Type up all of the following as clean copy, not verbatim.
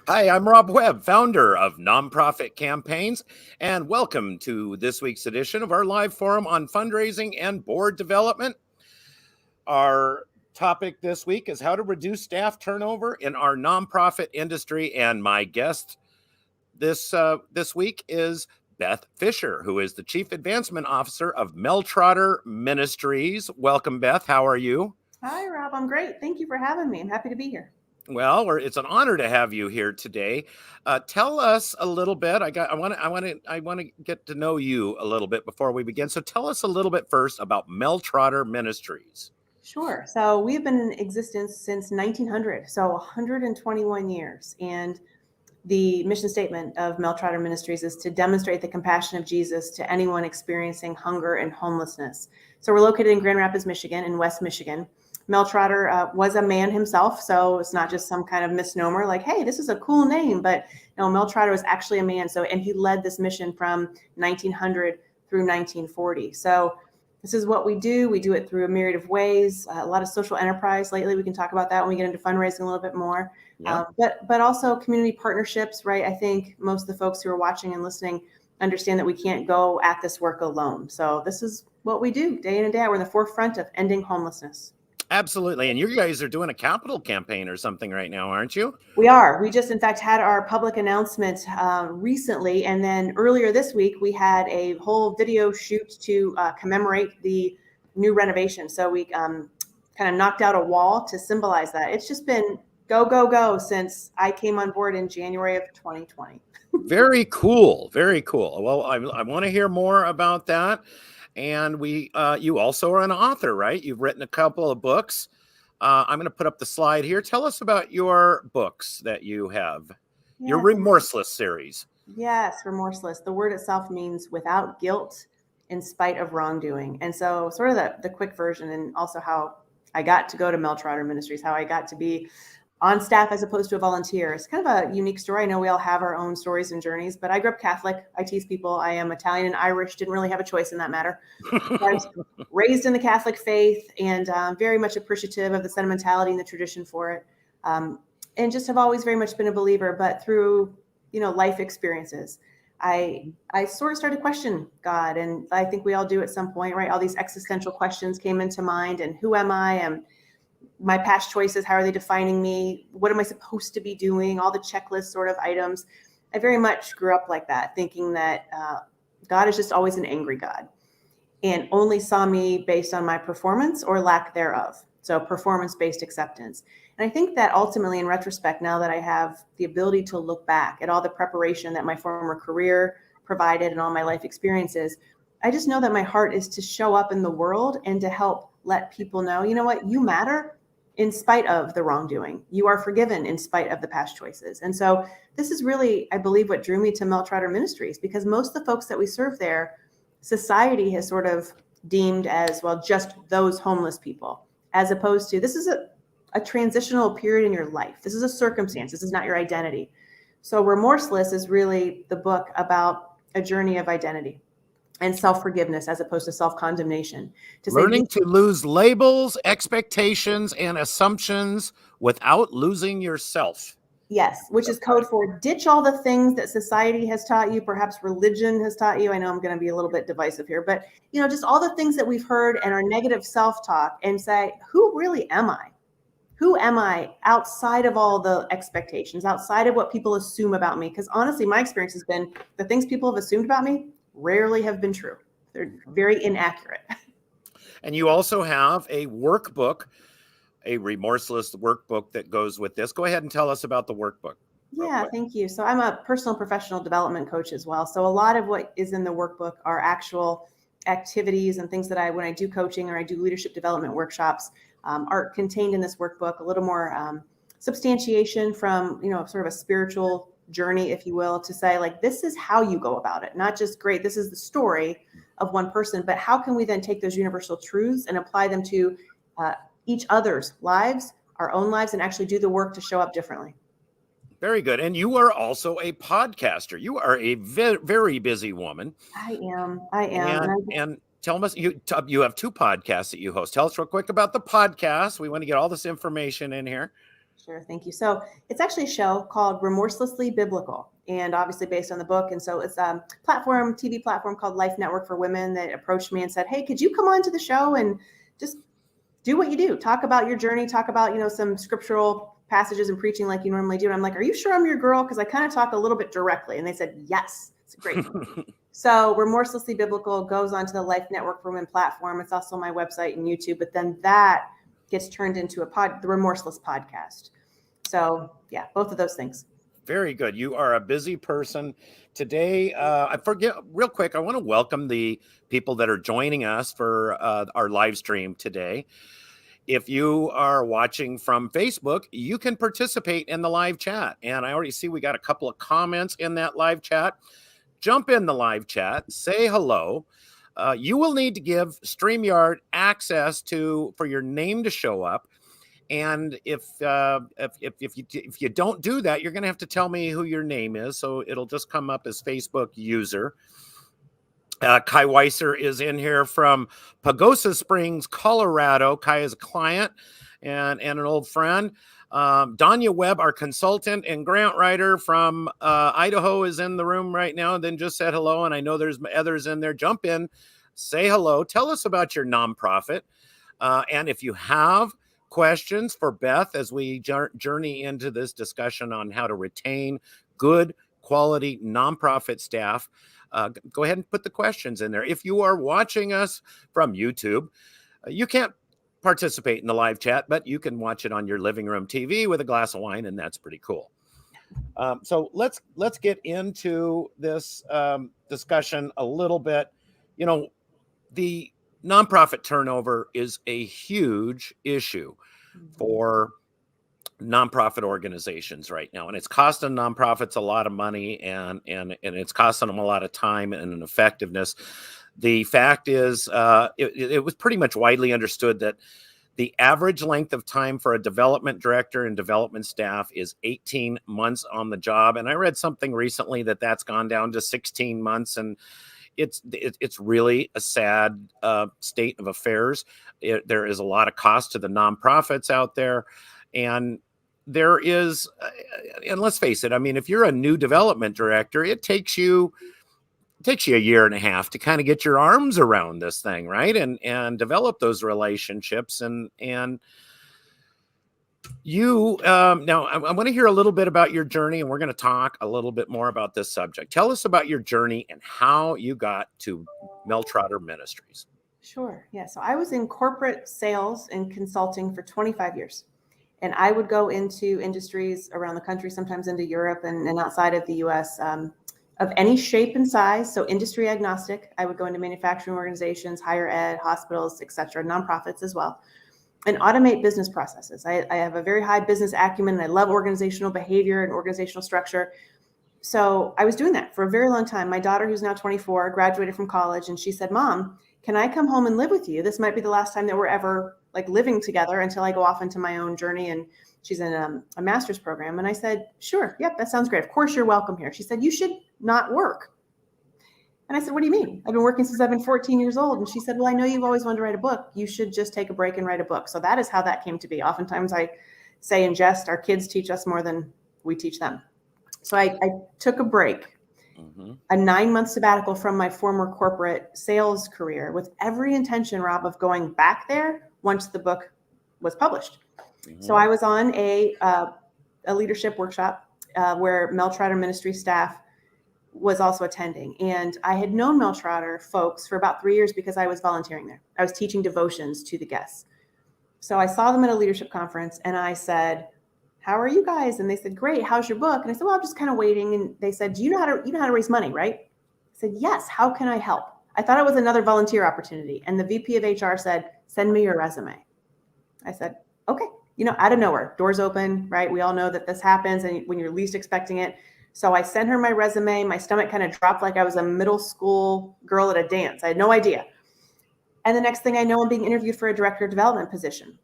Hi, I'm Rob Webb, founder of Nonprofit Campaigns, and welcome to this week's edition of our live forum on fundraising and board development. Our topic this week is how to reduce staff turnover in our nonprofit industry, and my guest this week is Beth Fisher, who is the Chief Advancement Officer of Mel Trotter Ministries. Welcome, Beth. How are you? Hi, Rob. I'm great. Thank you for having me. I'm happy to be here. Well, it's an honor to have you here today. Tell us a little bit. I want to get to know you a little bit before we begin. So tell us a little bit first about Mel Trotter Ministries. Sure. So we've been in existence since 1900, so 121 years. And the mission statement of Mel Trotter Ministries is to demonstrate the compassion of Jesus to anyone experiencing hunger and homelessness. So we're located in Grand Rapids, Michigan, in West Michigan. Mel Trotter was a man himself, so it's not just some kind of misnomer like, hey, this is a cool name. But no, Mel Trotter was actually a man. And he led this mission from 1900 through 1940. So this is what we do. We do it through a myriad of ways, a lot of social enterprise lately. We can talk about that when we get into fundraising a little bit more. Yeah. But also community partnerships, right? I think most of the folks who are watching and listening understand that we can't go at this work alone. So this is what we do day in and day out. We're in the forefront of ending homelessness. Absolutely. And you guys are doing a capital campaign or something right now, aren't you? We are. We just, in fact, had our public announcement recently. And then earlier this week, we had a whole video shoot to commemorate the new renovation. So we kind of knocked out a wall to symbolize that. It's just been go, go, go since I came on board in January of 2020. Very cool. Very cool. Well, I want to hear more about that. And you also are an author, right? You've written a couple of books. I'm going to put up the slide here. Tell us about your books that you have, your Remorseless series. Yes, Remorseless. The word itself means without guilt, in spite of wrongdoing. And so sort of the quick version, and also how I got to go to Mel Trotter Ministries, how I got to be on staff as opposed to a volunteer. It's kind of a unique story. I know we all have our own stories and journeys, but I grew up Catholic. I tease people. I am Italian and Irish. Didn't really have a choice in that matter. I was raised in the Catholic faith and very much appreciative of the sentimentality and the tradition for it. And just have always very much been a believer, but through, life experiences, I sort of started to question God. And I think we all do at some point, right? All these existential questions came into mind, and who am I? And my past choices, how are they defining me? What am I supposed to be doing? All the checklist sort of items. I very much grew up like that, thinking that God is just always an angry God and only saw me based on my performance or lack thereof. So performance-based acceptance. And I think that ultimately, in retrospect, now that I have the ability to look back at all the preparation that my former career provided and all my life experiences, I just know that my heart is to show up in the world and to help let people know, you know what, you matter. In spite of the wrongdoing, you are forgiven in spite of the past choices. And so this is really, I believe, what drew me to Mel Trotter Ministries, because most of the folks that we serve there, society has sort of deemed as, well, just those homeless people, as opposed to this is a transitional period in your life. This is a circumstance. This is not your identity. So Remorseless is really the book about a journey of identity and self-forgiveness as opposed to self-condemnation. Learning to lose labels, expectations, and assumptions without losing yourself. Yes, which is code for ditch all the things that society has taught you, perhaps religion has taught you. I know I'm going to be a little bit divisive here, but just all the things that we've heard and our negative self-talk, and say, who really am I? Who am I outside of all the expectations, outside of what people assume about me? Because honestly, my experience has been the things people have assumed about me rarely have been true. They're very inaccurate. And you also have a workbook, a Remorseless Workbook that goes with this. Go ahead and tell us about the workbook. Yeah, thank you. So I'm a personal professional development coach as well. So a lot of what is in the workbook are actual activities and things that when I do coaching or I do leadership development workshops, are contained in this workbook. A little more substantiation from, sort of a spiritual journey, if you will, to say, like, this is how you go about it. Not just, great, this is the story of one person, but how can we then take those universal truths and apply them to each other's lives, our own lives, and actually do the work to show up differently. Very good. And you are also a podcaster. You are a very busy woman. I am. And tell us, you have two podcasts that you host. Tell us real quick about the podcast. We want to get all this information in here. Sure. Thank you. So it's actually a show called Remorselessly Biblical, and obviously based on the book. And so it's a TV platform called Life Network for Women that approached me and said, hey, could you come on to the show and just do what you do? Talk about your journey, talk about, some scriptural passages and preaching like you normally do. And I'm like, are you sure I'm your girl? Because I kind of talk a little bit directly. And they said, yes. It's great. So Remorselessly Biblical goes onto the Life Network for Women platform. It's also my website and YouTube, but then that gets turned into the Remorseless Podcast. So yeah, both of those things. Very good. You are a busy person today. I forget real quick. I want to welcome the people that are joining us for our live stream today. If you are watching from Facebook, you can participate in the live chat. And I already see we got a couple of comments in that live chat. Jump in the live chat, say hello. You will need to give StreamYard access for your name to show up. And if you don't do that, you're going to have to tell me who your name is. So it'll just come up as Facebook user. Kai Weiser is in here from Pagosa Springs, Colorado. Kai is a client and an old friend. Danya Webb, our consultant and grant writer from Idaho, is in the room right now and then just said hello. And I know there's others in there. Jump in, say hello. Tell us about your nonprofit. And if you have questions for Beth as we journey into this discussion on how to retain good quality nonprofit staff, go ahead and put the questions in there. If you are watching us from YouTube, you can't participate in the live chat, but you can watch it on your living room TV with a glass of wine, and that's pretty cool. So let's get into this discussion a little bit. The nonprofit turnover is a huge issue for nonprofit organizations right now, and it's costing nonprofits a lot of money, and it's costing them a lot of time and effectiveness. The fact is, it was pretty much widely understood that the average length of time for a development director and development staff is 18 months on the job, and I read something recently that's gone down to 16 months, and it's really a sad state of affairs. There is a lot of cost to the nonprofits out there, and there is, and let's face it, I mean, if you're a new development director, it takes you a year and a half to kind of get your arms around this thing, right? And develop those relationships. And you, now I want to hear a little bit about your journey, and we're going to talk a little bit more about this subject. Tell us about your journey and how you got to Mel Trotter Ministries. Sure. Yeah. So I was in corporate sales and consulting for 25 years. And I would go into industries around the country, sometimes into Europe and outside of the US, of any shape and size. So industry agnostic. I would go into manufacturing organizations, higher ed, hospitals, et cetera, nonprofits as well, and automate business processes. I have a very high business acumen, and I love organizational behavior and organizational structure. So I was doing that for a very long time. My daughter, who's now 24, graduated from college, and she said, Mom, can I come home and live with you? This might be the last time that we're ever living together until I go off into my own journey. And she's in a master's program. And I said, sure. Yep. That sounds great. Of course you're welcome here. She said, you should not work. And I said, what do you mean? I've been working since I've been 14 years old. And she said, well, I know you've always wanted to write a book. You should just take a break and write a book. So that is how that came to be. Oftentimes I say in jest, our kids teach us more than we teach them. So I took a break. A 9-month sabbatical from my former corporate sales career with every intention, Rob, of going back there once the book was published. So I was on a leadership workshop where Mel Trotter Ministries staff was also attending. And I had known Mel Trotter folks for about 3 years because I was volunteering there. I was teaching devotions to the guests. So I saw them at a leadership conference and I said, how are you guys? And they said, great. How's your book? And I said, well, I'm just kind of waiting. And they said, you know how to raise money, right? I said, yes. How can I help? I thought it was another volunteer opportunity. And the VP of HR said, send me your resume. I said, okay. Out of nowhere, doors open, right? We all know that this happens and when you're least expecting it. So I sent her my resume. My stomach kind of dropped like I was a middle school girl at a dance. I had no idea. And the next thing I know, I'm being interviewed for a director of development position.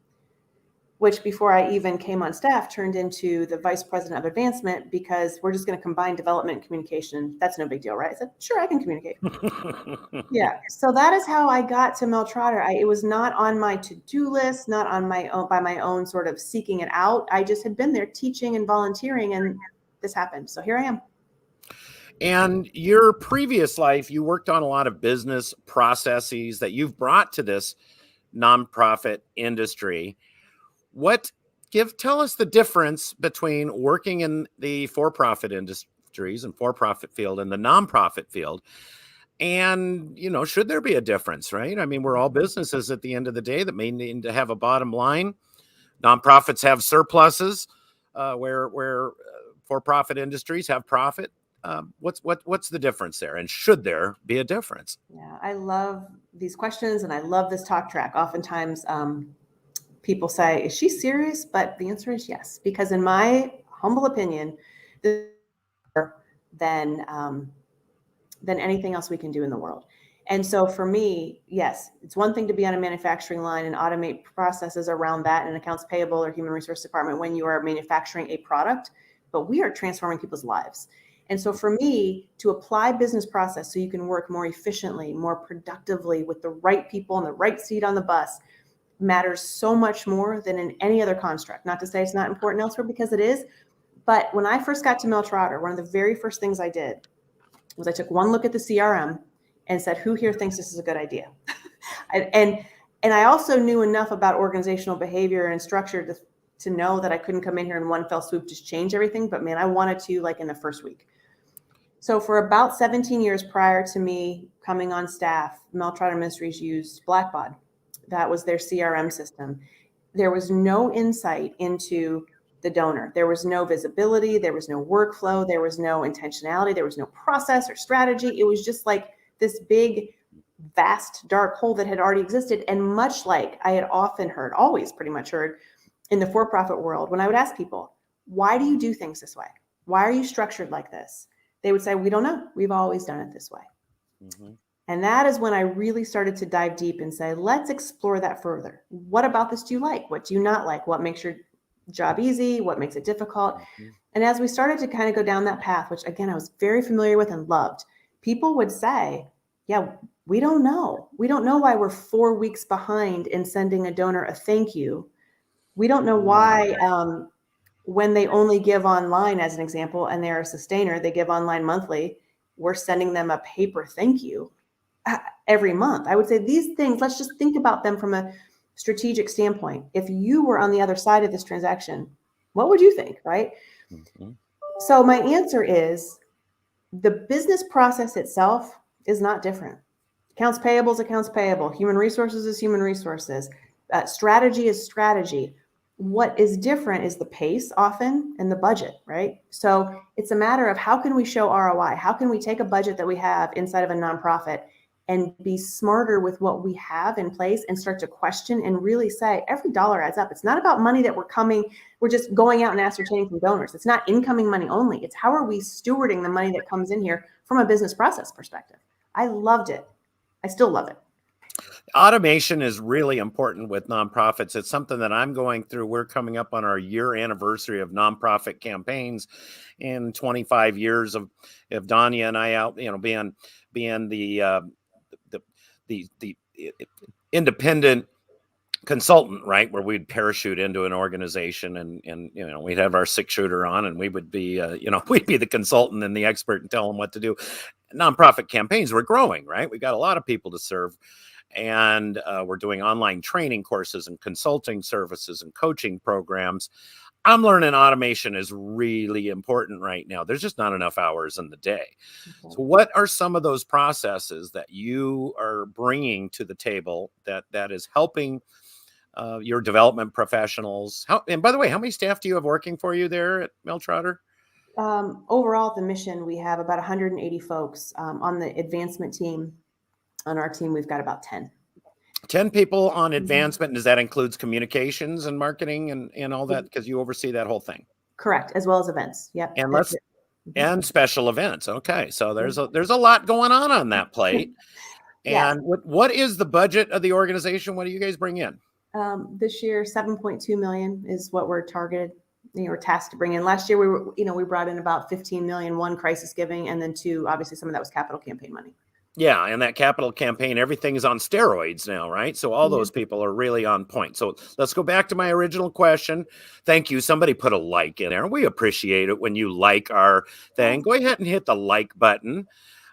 which before I even came on staff turned into the vice president of advancement, because we're just going to combine development and communication. That's no big deal, right? I said, sure, I can communicate. Yeah. So that is how I got to Mel Trotter. It was not on my to-do list, not on my own, by my own sort of seeking it out. I just had been there teaching and volunteering, and this happened. So here I am. And your previous life, you worked on a lot of business processes that you've brought to this nonprofit industry. Tell us the difference between working in the for-profit industries and for-profit field and the nonprofit field. And, should there be a difference, right? I mean, we're all businesses at the end of the day that may need to have a bottom line. Nonprofits have surpluses, where for-profit industries have profit. What's the difference there? And should there be a difference? Yeah, I love these questions and I love this talk track. Oftentimes, people say, is she serious? But the answer is yes, because in my humble opinion, than anything else we can do in the world. And so for me, yes, it's one thing to be on a manufacturing line and automate processes around that in accounts payable or human resource department when you are manufacturing a product, but we are transforming people's lives. And so for me, to apply business process so you can work more efficiently, more productively with the right people in the right seat on the bus matters so much more than in any other construct. Not to say it's not important elsewhere, because it is. But when I first got to Mel Trotter, one of the very first things I did was I took one look at the CRM and said, who here thinks this is a good idea? and I also knew enough about organizational behavior and structure to know that I couldn't come in here in one fell swoop, just change everything. But man, I wanted to, like, in the first week. So for about 17 years prior to me coming on staff, Mel Trotter Ministries used Blackbaud. That was their CRM system. There was no insight into the donor. There was no visibility. There was no workflow. There was no intentionality. There was no process or strategy. It was just like this big, vast, dark hole that had already existed. And much like I had often heard, always pretty much heard in the for-profit world, when I would ask people, why do you do things this way? Why are you structured like this? They would say, we don't know. We've always done it this way. Mm-hmm. And that is when I really started to dive deep and say, let's explore that further. What about this do you like? What do you not like? What makes your job easy? What makes it difficult? Mm-hmm. And as we started to kind of go down that path, which again, I was very familiar with and loved, people would say, yeah, we don't know. We don't know why we're 4 weeks behind in sending a donor a thank you. We don't know why when they only give online, as an example, and they're a sustainer, they give online monthly, we're sending them a paper thank you every month. I would say these things, let's just think about them from a strategic standpoint. If you were on the other side of this transaction, what would you think, right? Mm-hmm. So my answer is the business process itself is not different. Accounts payable is accounts payable. Human resources is human resources. Strategy is strategy. What is different is the pace often and the budget, right? So it's a matter of how can we show ROI? How can we take a budget that we have inside of a nonprofit and be smarter with what we have in place and start to question and really say every dollar adds up. It's not about money that we're just going out and ascertaining from donors. It's not incoming money only. It's how are we stewarding the money that comes in here from a business process perspective. I loved it. I still love it. Automation is really important with nonprofits. It's something that I'm going through. We're coming up on our year anniversary of nonprofit campaigns, in 25 years of Danya and I out, being the independent consultant, right, where we'd parachute into an organization and we'd have our 6-shooter on and we would be we'd be the consultant and the expert and tell them what to do. Nonprofit campaigns were growing, right? We got a lot of people to serve. And we're doing online training courses and consulting services and coaching programs. I'm learning automation is really important right now. There's just not enough hours in the day. Okay. So what are some of those processes that you are bringing to the table that is helping your development professionals? And by the way, how many staff do you have working for you there at Mel Trotter? Overall, at the mission, we have about 180 folks on the advancement team. On our team, we've got about 10 people on advancement. Does that includes communications and marketing and all that? Because you oversee that whole thing. Correct. As well as events. Yep. And special events. Okay. So there's a lot going on that plate. Yeah. And what is the budget of the organization? What do you guys bring in? This year, 7.2 million is what we're targeted. We're tasked to bring in. Last year, we brought in about 15 million, one crisis giving, and then two, obviously some of that was capital campaign money. Yeah, and that capital campaign, everything is on steroids now, right? So all those people are really on point. So let's go back to my original question. Thank you. Somebody put a like in there. We appreciate it when you like our thing. Go ahead and hit the like button.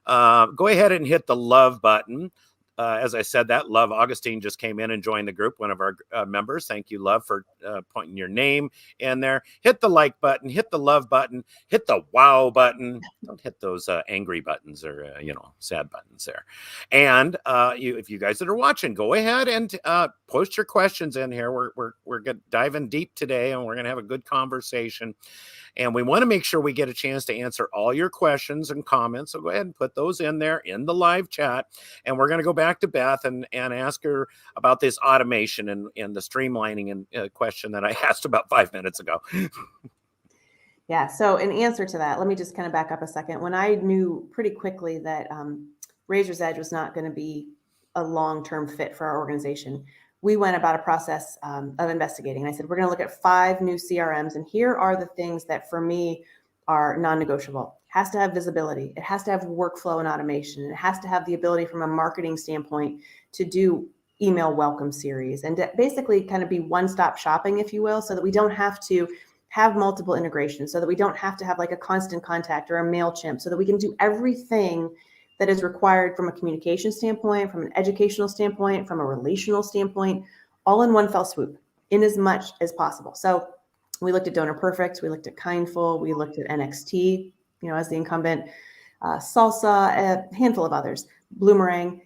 Go ahead and hit the love button. As I said that, Love Augustine just came in and joined the group, one of our members. Thank you, Love, for pointing your name in there. Hit the like button, hit the love button, hit the wow button. Don't hit those angry buttons or, sad buttons there. And if you guys that are watching, go ahead and post your questions in here. We're diving deep today, and we're going to have a good conversation. And we want to make sure we get a chance to answer all your questions and comments. So go ahead and put those in there in the live chat. And we're going to go back to Beth and ask her about this automation and the streamlining and question that I asked about 5 minutes ago. Yeah. So in answer to that, let me just kind of back up a second. When I knew pretty quickly that Razor's Edge was not going to be a long-term fit for our organization, we went about a process of investigating. I said, we're going to look at 5 new CRMs. And here are the things that for me are non-negotiable. It has to have visibility. It has to have workflow and automation. It has to have the ability from a marketing standpoint to do email welcome series and to basically kind of be one-stop shopping, if you will, so that we don't have to have multiple integrations, so that we don't have to have like a Constant Contact or a MailChimp, so that we can do everything that is required from a communication standpoint, from an educational standpoint, from a relational standpoint, all in one fell swoop, in as much as possible. So we looked at Donor Perfect, we looked at Kindful, we looked at NXT, as the incumbent, Salsa, a handful of others, Bloomerang,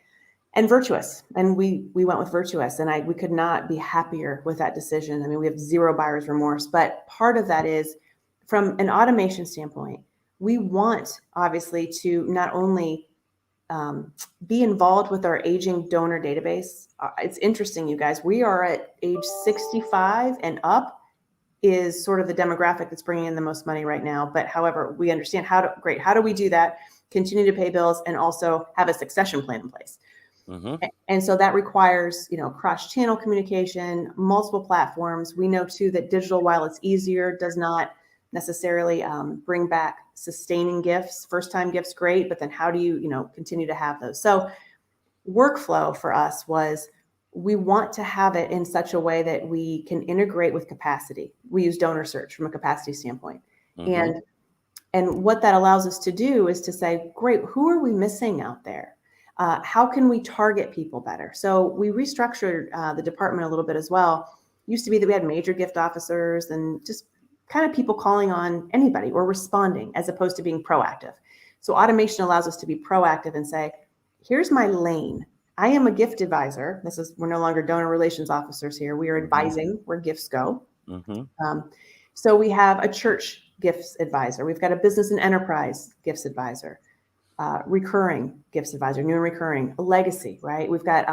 and Virtuous. And we went with Virtuous, and we could not be happier with that decision. I mean, we have zero buyer's remorse, but part of that is from an automation standpoint, we want obviously to not only be involved with our aging donor database. It's interesting, you guys, we are at age 65 and up is sort of the demographic that's bringing in the most money right now. But however, we understand how do we do that, continue to pay bills, and also have a succession plan in place. Mm-hmm. And so that requires, cross-channel communication, multiple platforms. We know too that digital, while it's easier, does not necessarily bring back sustaining gifts. First-time gifts, great, but then how do you, continue to have those? So workflow for us was we want to have it in such a way that we can integrate with capacity. We use Donor Search from a capacity standpoint. Mm-hmm. And what that allows us to do is to say, great, who are we missing out there? How can we target people better? So we restructured the department a little bit as well. It used to be that we had major gift officers and just kind of people calling on anybody or responding as opposed to being proactive. So automation allows us to be proactive and say, here's my lane. I am a gift advisor. We're no longer donor relations officers here. We are advising where gifts go. Mm-hmm. So we have a church gifts advisor. We've got a business and enterprise gifts advisor, recurring gifts advisor, new and recurring, a legacy, right? We've got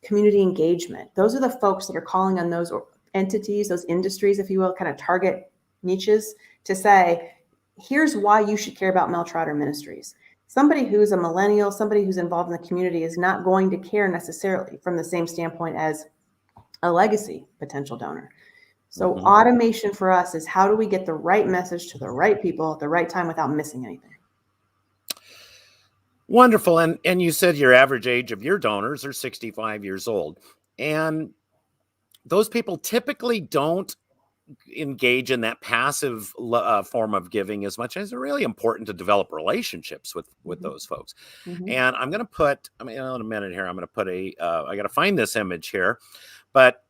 community engagement. Those are the folks that are calling on those entities, those industries, if you will, kind of target niches to say, here's why you should care about Mel Trotter Ministries. Somebody who's a millennial, somebody who's involved in the community is not going to care necessarily from the same standpoint as a legacy potential donor. So automation for us is how do we get the right message to the right people at the right time without missing anything? Wonderful. And you said your average age of your donors are 65 years old. And those people typically don't engage in that passive form of giving as much as it's really important to develop relationships with those folks. Mm-hmm. And I'm going to put, in a minute here, I'm going to put I got to find this image here, but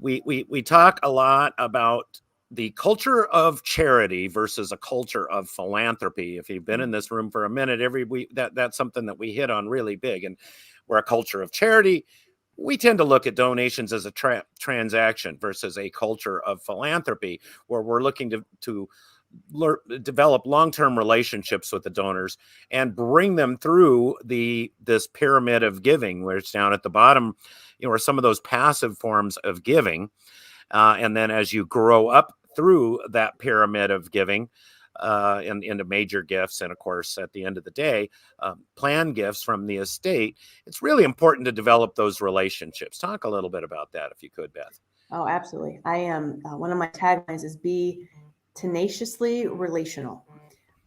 we talk a lot about the culture of charity versus a culture of philanthropy. If you've been in this room for a minute, every week, that's something that we hit on really big. And we're a culture of charity. We tend to look at donations as a transaction versus a culture of philanthropy, where we're looking to develop long-term relationships with the donors and bring them through this pyramid of giving, where it's down at the bottom, are some of those passive forms of giving. And then as you grow up through that pyramid of giving, into major gifts. And of course, at the end of the day, planned gifts from the estate. It's really important to develop those relationships. Talk a little bit about that, if you could, Beth. Oh, absolutely. I am. One of my taglines is be tenaciously relational.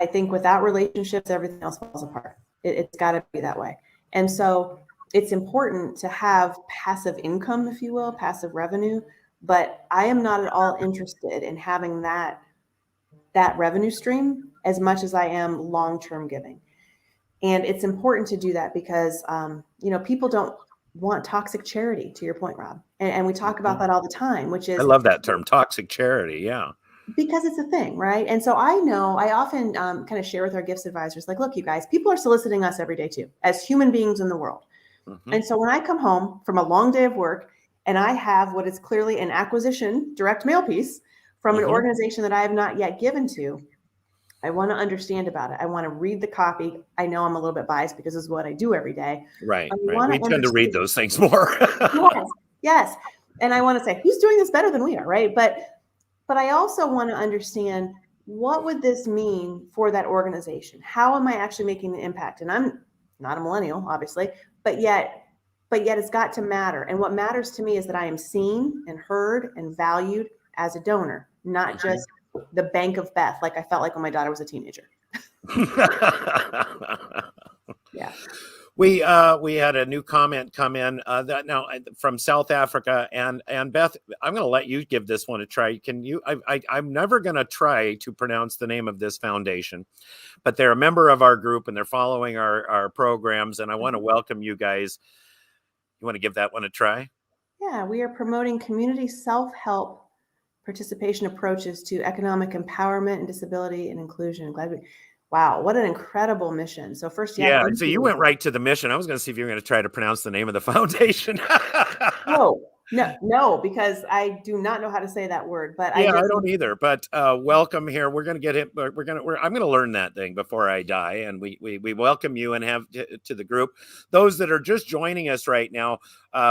I think without relationships, everything else falls apart. It's got to be that way. And so it's important to have passive income, if you will, passive revenue. But I am not at all interested in having that revenue stream as much as I am long-term giving. And it's important to do that because, people don't want toxic charity, to your point, Rob. And we talk about that all the time, which is— I love that term, toxic charity. Yeah. Because it's a thing, right? And so I often kind of share with our gifts advisors, like, look, you guys, people are soliciting us every day too, as human beings in the world. Mm-hmm. And so when I come home from a long day of work and I have what is clearly an acquisition direct mail piece from an organization that I have not yet given to, I want to understand about it. I want to read the copy. I know I'm a little bit biased because this is what I do every day. Right. We tend to read those things more. Yes. And I want to say, who's doing this better than we are, right? But I also want to understand, what would this mean for that organization? How am I actually making the impact? And I'm not a millennial, obviously, but yet it's got to matter. And what matters to me is that I am seen and heard and valued as a donor, not just the bank of Beth, like I felt like when my daughter was a teenager. Yeah. We had a new comment come in that now from South Africa, and Beth, I'm going to let you give this one a try. Can you? I'm never going to try to pronounce the name of this foundation, but they're a member of our group and they're following our programs, and I want to welcome you guys. You want to give that one a try? Yeah, we are promoting community self-help participation approaches to economic empowerment and disability and inclusion. Wow, what an incredible mission. So first, so you went right to the mission. I was going to see if you were going to try to pronounce the name of the foundation. No, because I do not know how to say that word. But I don't either. But welcome here. We're going to get him. I'm going to learn that thing before I die, and we welcome you and have to the group. Those that are just joining us right now,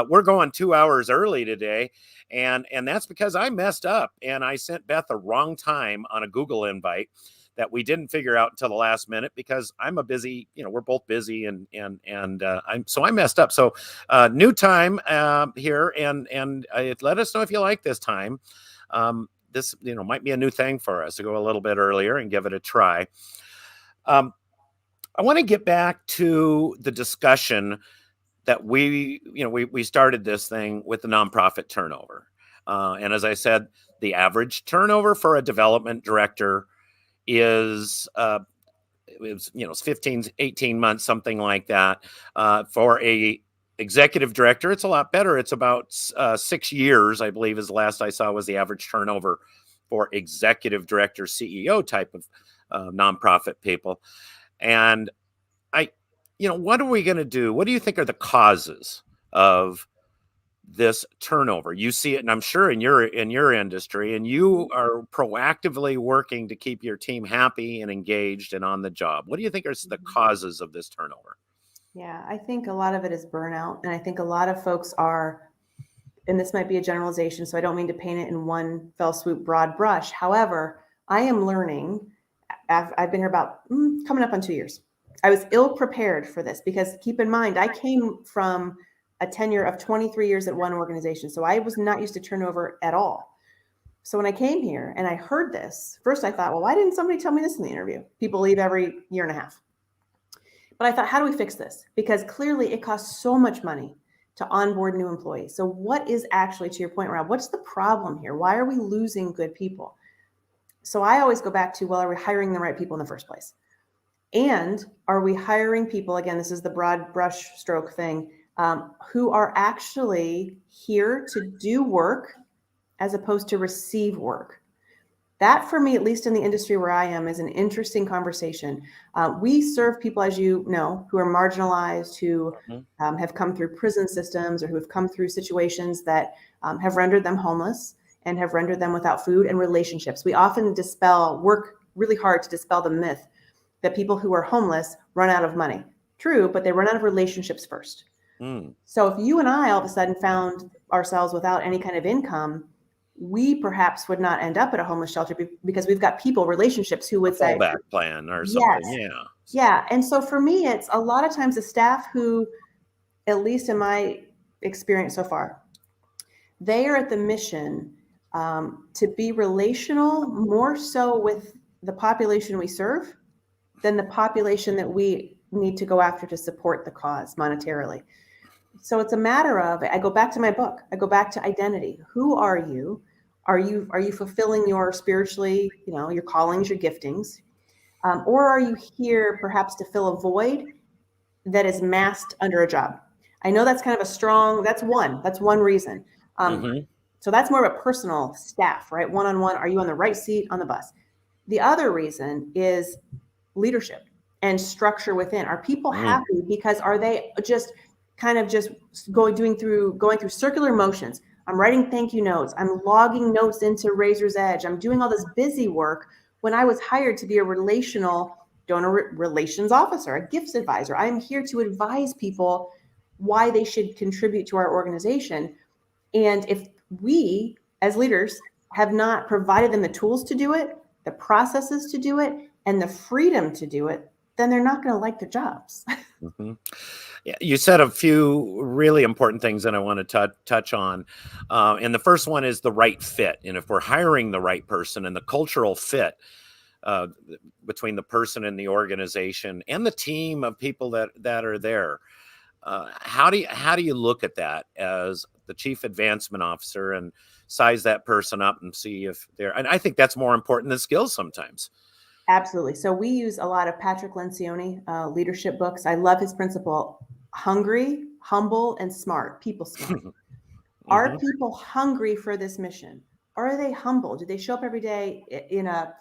we're going 2 hours early today, and that's because I messed up and I sent Beth the wrong time on a Google invite that we didn't figure out until the last minute because I'm a busy, we're both busy and I messed up. So new time here and let us know if you like this time. This, might be a new thing for us to go a little bit earlier and give it a try. I want to get back to the discussion that we started this thing with the nonprofit turnover. And as I said, the average turnover for a development director is 15, 18 months, something like that. For a executive director, it's a lot better. It's about 6 years, I believe, is the last I saw was the average turnover for executive director, CEO type of nonprofit people. And what are we going to do? What do you think are the causes of this turnover? You see it, and I'm sure in your industry, and you are proactively working to keep your team happy and engaged and on the job. What do you think are the causes of this turnover? Yeah, I think a lot of it is burnout, and I think a lot of folks are, and this might be a generalization, so I don't mean to paint it in one fell swoop broad brush. However, I am learning. I've been here about coming up on 2 years. I was ill prepared for this because keep in mind, I came from a tenure of 23 years at one organization. So I was not used to turnover at all. So when I came here and I heard this, first I thought, well, why didn't somebody tell me this in the interview? People leave every year and a half. But I thought, how do we fix this? Because clearly it costs so much money to onboard new employees. So what is actually, to your point, Rob, what's the problem here? Why are we losing good people? So I always go back to, well, are we hiring the right people in the first place? And are we hiring people, again, this is the broad brush stroke thing, who are actually here to do work as opposed to receive work? That, for me, at least in the industry where I am, is an interesting conversation. We serve people, as you know, who are marginalized, who have come through prison systems or who have come through situations that have rendered them homeless and have rendered them without food and relationships. We often work really hard to dispel the myth that people who are homeless run out of money. True, but they run out of relationships first. So if you and I all of a sudden found ourselves without any kind of income, we perhaps would not end up at a homeless shelter because we've got people, relationships who would say, fallback plan or yes, something. Yeah. yeah. And so for me, it's a lot of times the staff who, at least in my experience so far, they are at the mission to be relational more so with the population we serve than the population that we need to go after to support the cause monetarily. So it's a matter of, I go back to my book, I go back to identity. Who are you? Are you fulfilling your spiritually, your callings, your giftings? Or are you here perhaps to fill a void that is masked under a job? I know that's kind of that's one reason. So that's more of a personal staff, right? One-on-one, are you on the right seat on the bus? The other reason is leadership and structure within. Are people happy because are they just going through circular motions? I'm writing thank you notes. I'm logging notes into Razor's Edge. I'm doing all this busy work when I was hired to be a relational donor relations officer, a gifts advisor. I'm here to advise people why they should contribute to our organization. And if we as leaders have not provided them the tools to do it, the processes to do it, and the freedom to do it, then they're not going to like their jobs. Yeah, you said a few really important things that I want to touch on. And the first one is the right fit. And if we're hiring the right person and the cultural fit between the person and the organization and the team of people that are there, how do you look at that as the chief advancement officer and size that person up and see if they're, and I think that's more important than skills sometimes. Absolutely. So we use a lot of Patrick Lencioni leadership books. I love his principle: hungry, humble, and smart. People smart. Are people hungry for this mission? Or are they humble? Do they show up every day in a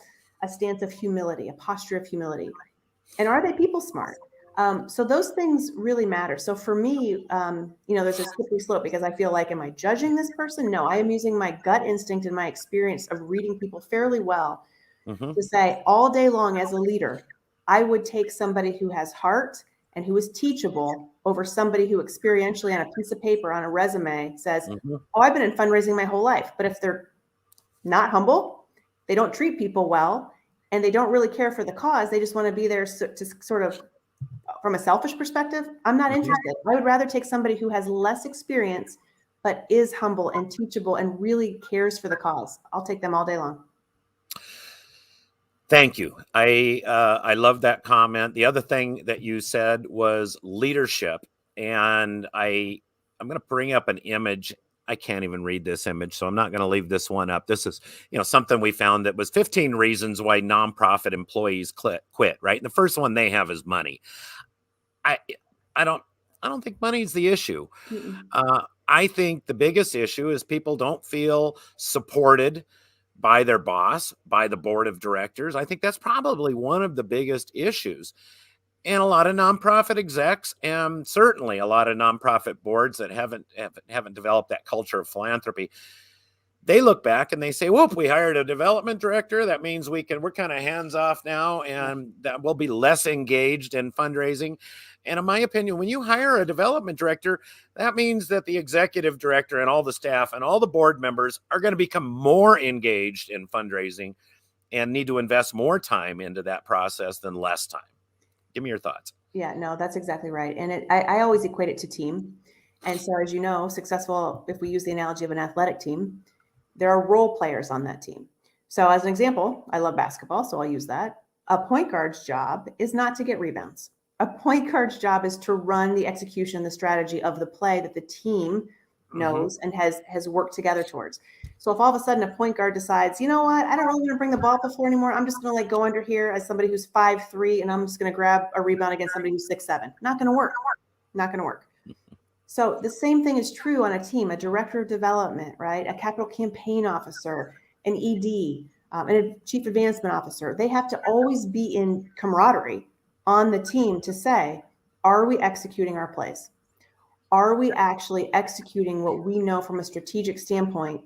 stance of humility, a posture of humility? And are they people smart? So those things really matter. So for me, there's a slippery slope because I feel like, am I judging this person? No, I am using my gut instinct and my experience of reading people fairly well to say all day long as a leader, I would take somebody who has heart and who is teachable over somebody who experientially on a piece of paper, on a resume says, oh, I've been in fundraising my whole life. But if they're not humble, they don't treat people well, and they don't really care for the cause, they just want to be there to sort of, from a selfish perspective, I'm not interested. I would rather take somebody who has less experience, but is humble and teachable and really cares for the cause. I'll take them all day long. Thank you. I love that comment. The other thing that you said was leadership. And I'm going to bring up an image. I can't even read this image, so I'm not going to leave this one up. This is, something we found that was 15 reasons why nonprofit employees quit, right? And the first one they have is money. I don't think money is the issue. I think the biggest issue is people don't feel supported by their boss, by the board of directors. I think that's probably one of the biggest issues. And a lot of nonprofit execs, and certainly a lot of nonprofit boards that haven't developed that culture of philanthropy, they look back and they say, whoop, we hired a development director. That means we're kind of hands off now, and that we'll be less engaged in fundraising. And in my opinion, when you hire a development director, that means that the executive director and all the staff and all the board members are going to become more engaged in fundraising and need to invest more time into that process than less time. Give me your thoughts. Yeah, no, that's exactly right. And I always equate it to team. And so, as you know, successful, if we use the analogy of an athletic team, there are role players on that team. So as an example, I love basketball, so I'll use that. A point guard's job is not to get rebounds. A point guard's job is to run the execution, the strategy of the play that the team knows and has worked together towards. So if all of a sudden a point guard decides, you know what, I don't really want to bring the ball up the floor anymore. I'm just going to go under here as somebody who's 5'3", and I'm just going to grab a rebound against somebody who's 6'7". Not going to work. Not going to work. So the same thing is true on a team, a director of development, right? A capital campaign officer, an ED, and a chief advancement officer. They have to always be in camaraderie on the team to say, are we executing our plays? Are we actually executing what we know from a strategic standpoint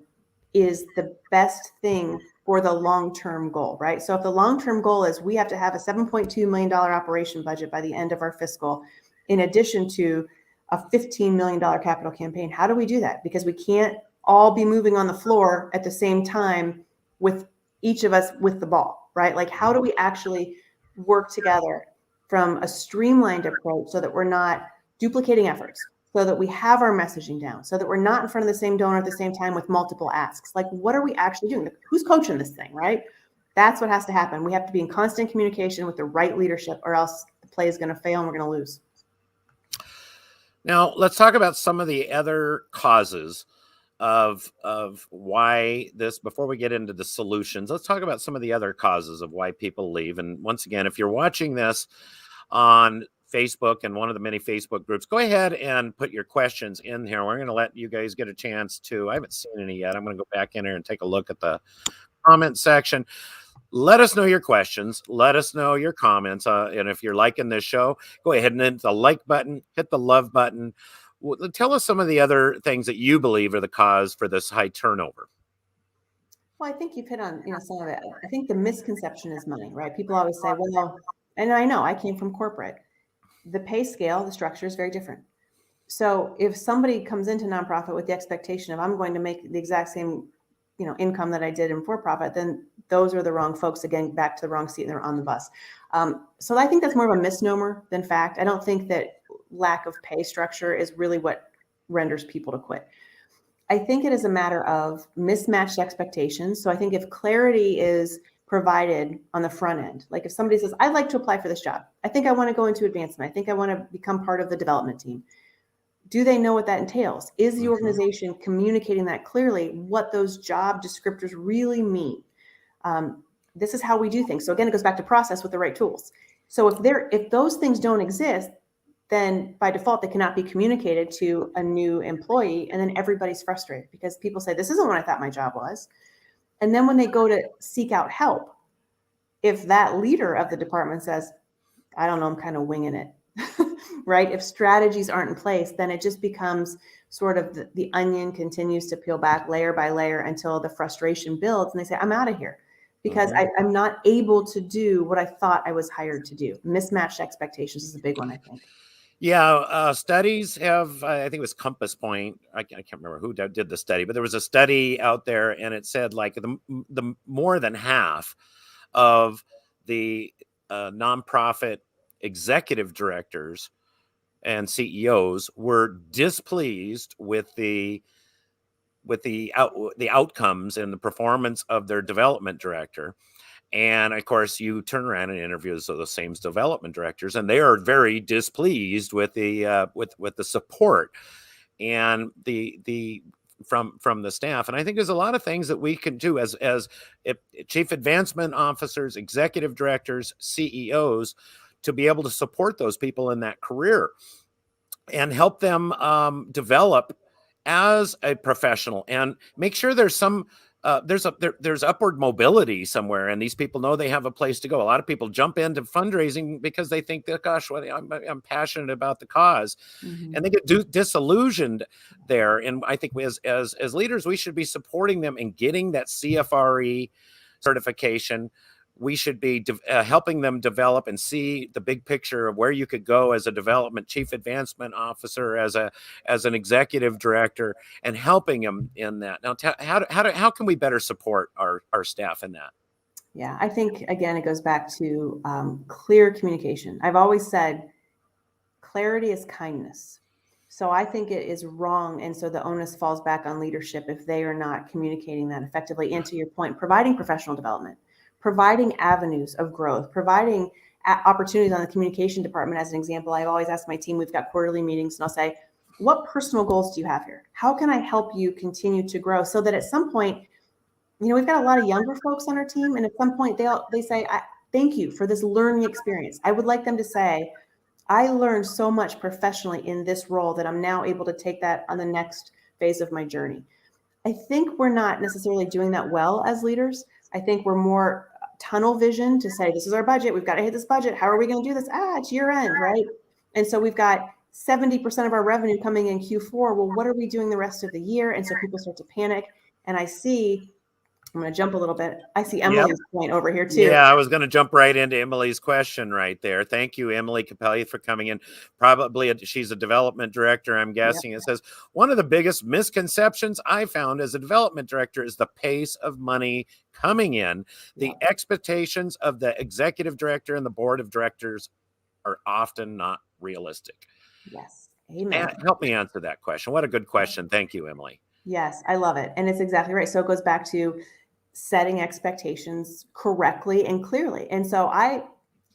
is the best thing for the long-term goal, right? So if the long-term goal is we have to have a $7.2 million operation budget by the end of our fiscal, in addition to a $15 million capital campaign, how do we do that? Because we can't all be moving on the floor at the same time with each of us with the ball, right? Like, how do we actually work together from a streamlined approach so that we're not duplicating efforts, so that we have our messaging down, so that we're not in front of the same donor at the same time with multiple asks? Like, what are we actually doing? Who's coaching this thing, right? That's what has to happen. We have to be in constant communication with the right leadership, or else the play is going to fail and we're going to lose. Now, let's talk about some of the other causes of why this, before we get into the solutions. Let's talk about some of the other causes of why people leave. And once again, if you're watching this on Facebook and one of the many Facebook groups, go ahead and put your questions in here. We're going to let you guys get a chance to, I haven't seen any yet. I'm going to go back in here and take a look at the comment section. Let us know your questions. Let us know your comments. And if you're liking this show, go ahead and hit the like button, hit the love button. Tell us some of the other things that you believe are the cause for this high turnover. Well, I think you've hit on, some of it. I think the misconception is money, right? People always say, well, and I know I came from corporate. The pay scale, the structure is very different. So if somebody comes into nonprofit with the expectation of I'm going to make the exact same, income that I did in for-profit, then those are the wrong folks, again, back to the wrong seat and they're on the bus. So I think that's more of a misnomer than fact. I don't think that lack of pay structure is really what renders people to quit. I think it is a matter of mismatched expectations. So I think if clarity is provided on the front end, like if somebody says, I'd like to apply for this job, I think I want to go into advancement, I think I want to become part of the development team. Do they know what that entails? Is the organization communicating that clearly, what those job descriptors really mean? This is how we do things. So again, it goes back to process with the right tools. So if those things don't exist, then by default, they cannot be communicated to a new employee. And then everybody's frustrated because people say, this isn't what I thought my job was. And then when they go to seek out help, if that leader of the department says, I don't know, I'm kind of winging it, right? If strategies aren't in place, then it just becomes sort of the onion continues to peel back layer by layer until the frustration builds and they say, I'm out of here because I'm not able to do what I thought I was hired to do. Mismatched expectations is a big one, I think. Yeah, studies have, I think it was Compass Point. I can't remember who did the study, but there was a study out there and it said like the more than half of the nonprofit executive directors and CEOs were displeased with the outcomes and the performance of their development director. And of course, you turn around and interview those same development directors, and they are very displeased with the with the support and the from the staff. And I think there's a lot of things that we can do as chief advancement officers, executive directors, CEOs, to be able to support those people in that career and help them develop as a professional and make sure there's some there's upward mobility somewhere, and these people know they have a place to go. A lot of people jump into fundraising because they think that, gosh, well, I'm passionate about the cause, and they get disillusioned there. And I think as leaders, we should be supporting them in getting that CFRE certification. We should be helping them develop and see the big picture of where you could go as a development chief advancement officer, as an executive director, and helping them in that. Now, how can we better support our staff in that? Yeah, I think, again, it goes back to clear communication. I've always said clarity is kindness. So I think it is wrong. And so the onus falls back on leadership if they are not communicating that effectively. And to your point, providing professional development, providing avenues of growth, providing opportunities on the communication department. As an example, I've always asked my team, we've got quarterly meetings, and I'll say, what personal goals do you have here? How can I help you continue to grow? So that at some point, we've got a lot of younger folks on our team, and at some point they say, thank you for this learning experience. I would like them to say, I learned so much professionally in this role that I'm now able to take that on the next phase of my journey. I think we're not necessarily doing that well as leaders. I think we're more tunnel vision to say, this is our budget. We've got to hit this budget. How are we going to do this? It's year end, right? And so we've got 70% of our revenue coming in Q4. Well, what are we doing the rest of the year? And so people start to panic. And I see I'm going to jump a little bit. I see Yep. Emily's point over here too. Yeah, I was going to jump right into Emily's question right there. Thank you, Emily Capelli, for coming in. Probably she's a development director, I'm guessing. Yep. It says, one of the biggest misconceptions I found as a development director is the pace of money coming in. The expectations of the executive director and the board of directors are often not realistic. Yes. Amen. Help me answer that question. What a good question. Thank you, Emily. Yes, I love it. And it's exactly right. So it goes back to setting expectations correctly and clearly. And so you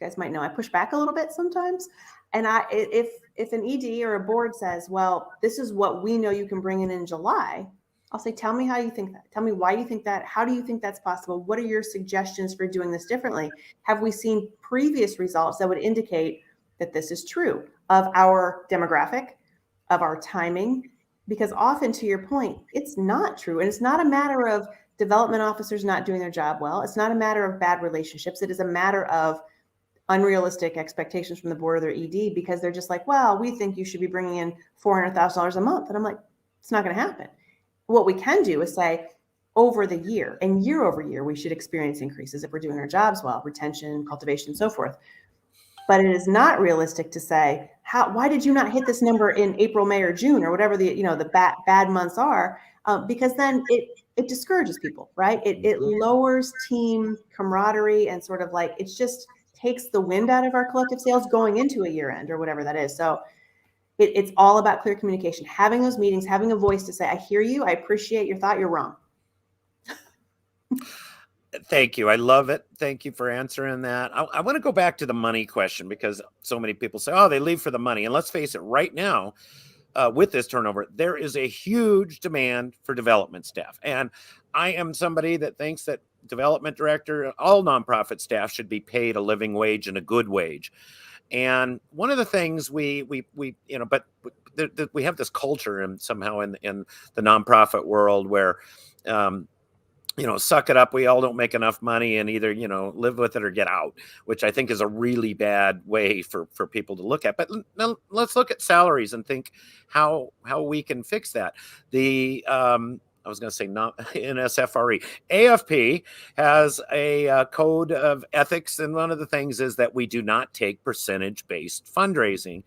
guys might know, I push back a little bit sometimes. And if an ED or a board says, well, this is what we know you can bring in July, I'll say, tell me how you think that. Tell me why you think that. How do you think that's possible? What are your suggestions for doing this differently? Have we seen previous results that would indicate that this is true of our demographic, of our timing? Because often, to your point, it's not true. And it's not a matter of development officers not doing their job well. It's not a matter of bad relationships. It is a matter of unrealistic expectations from the board or their ED, because they're just like, well, we think you should be bringing in $400,000 a month. And I'm like, it's not going to happen. What we can do is say, over the year and year over year, we should experience increases if we're doing our jobs well, retention, cultivation, so forth. But it is not realistic to say, why did you not hit this number in April, May, or June, or whatever the bad months are? Because then it discourages people, right? It lowers team camaraderie and sort of like, it just takes the wind out of our collective sails going into a year end or whatever that is. So it's all about clear communication, having those meetings, having a voice to say, I hear you, I appreciate your thought, you're wrong. Thank you. I love it. Thank you for answering that. I want to go back to the money question, because so many people say, oh, they leave for the money. And let's face it, right now, with this turnover, there is a huge demand for development staff. And I am somebody that thinks that development director, all nonprofit staff should be paid a living wage and a good wage. And one of the things we have this culture and somehow in the nonprofit world where, suck it up. We all don't make enough money, and either, live with it or get out, which I think is a really bad way for people to look at. But now let's look at salaries and think how we can fix that. I was going to say not NSFRE. AFP has a code of ethics, and one of the things is that we do not take percentage-based fundraising.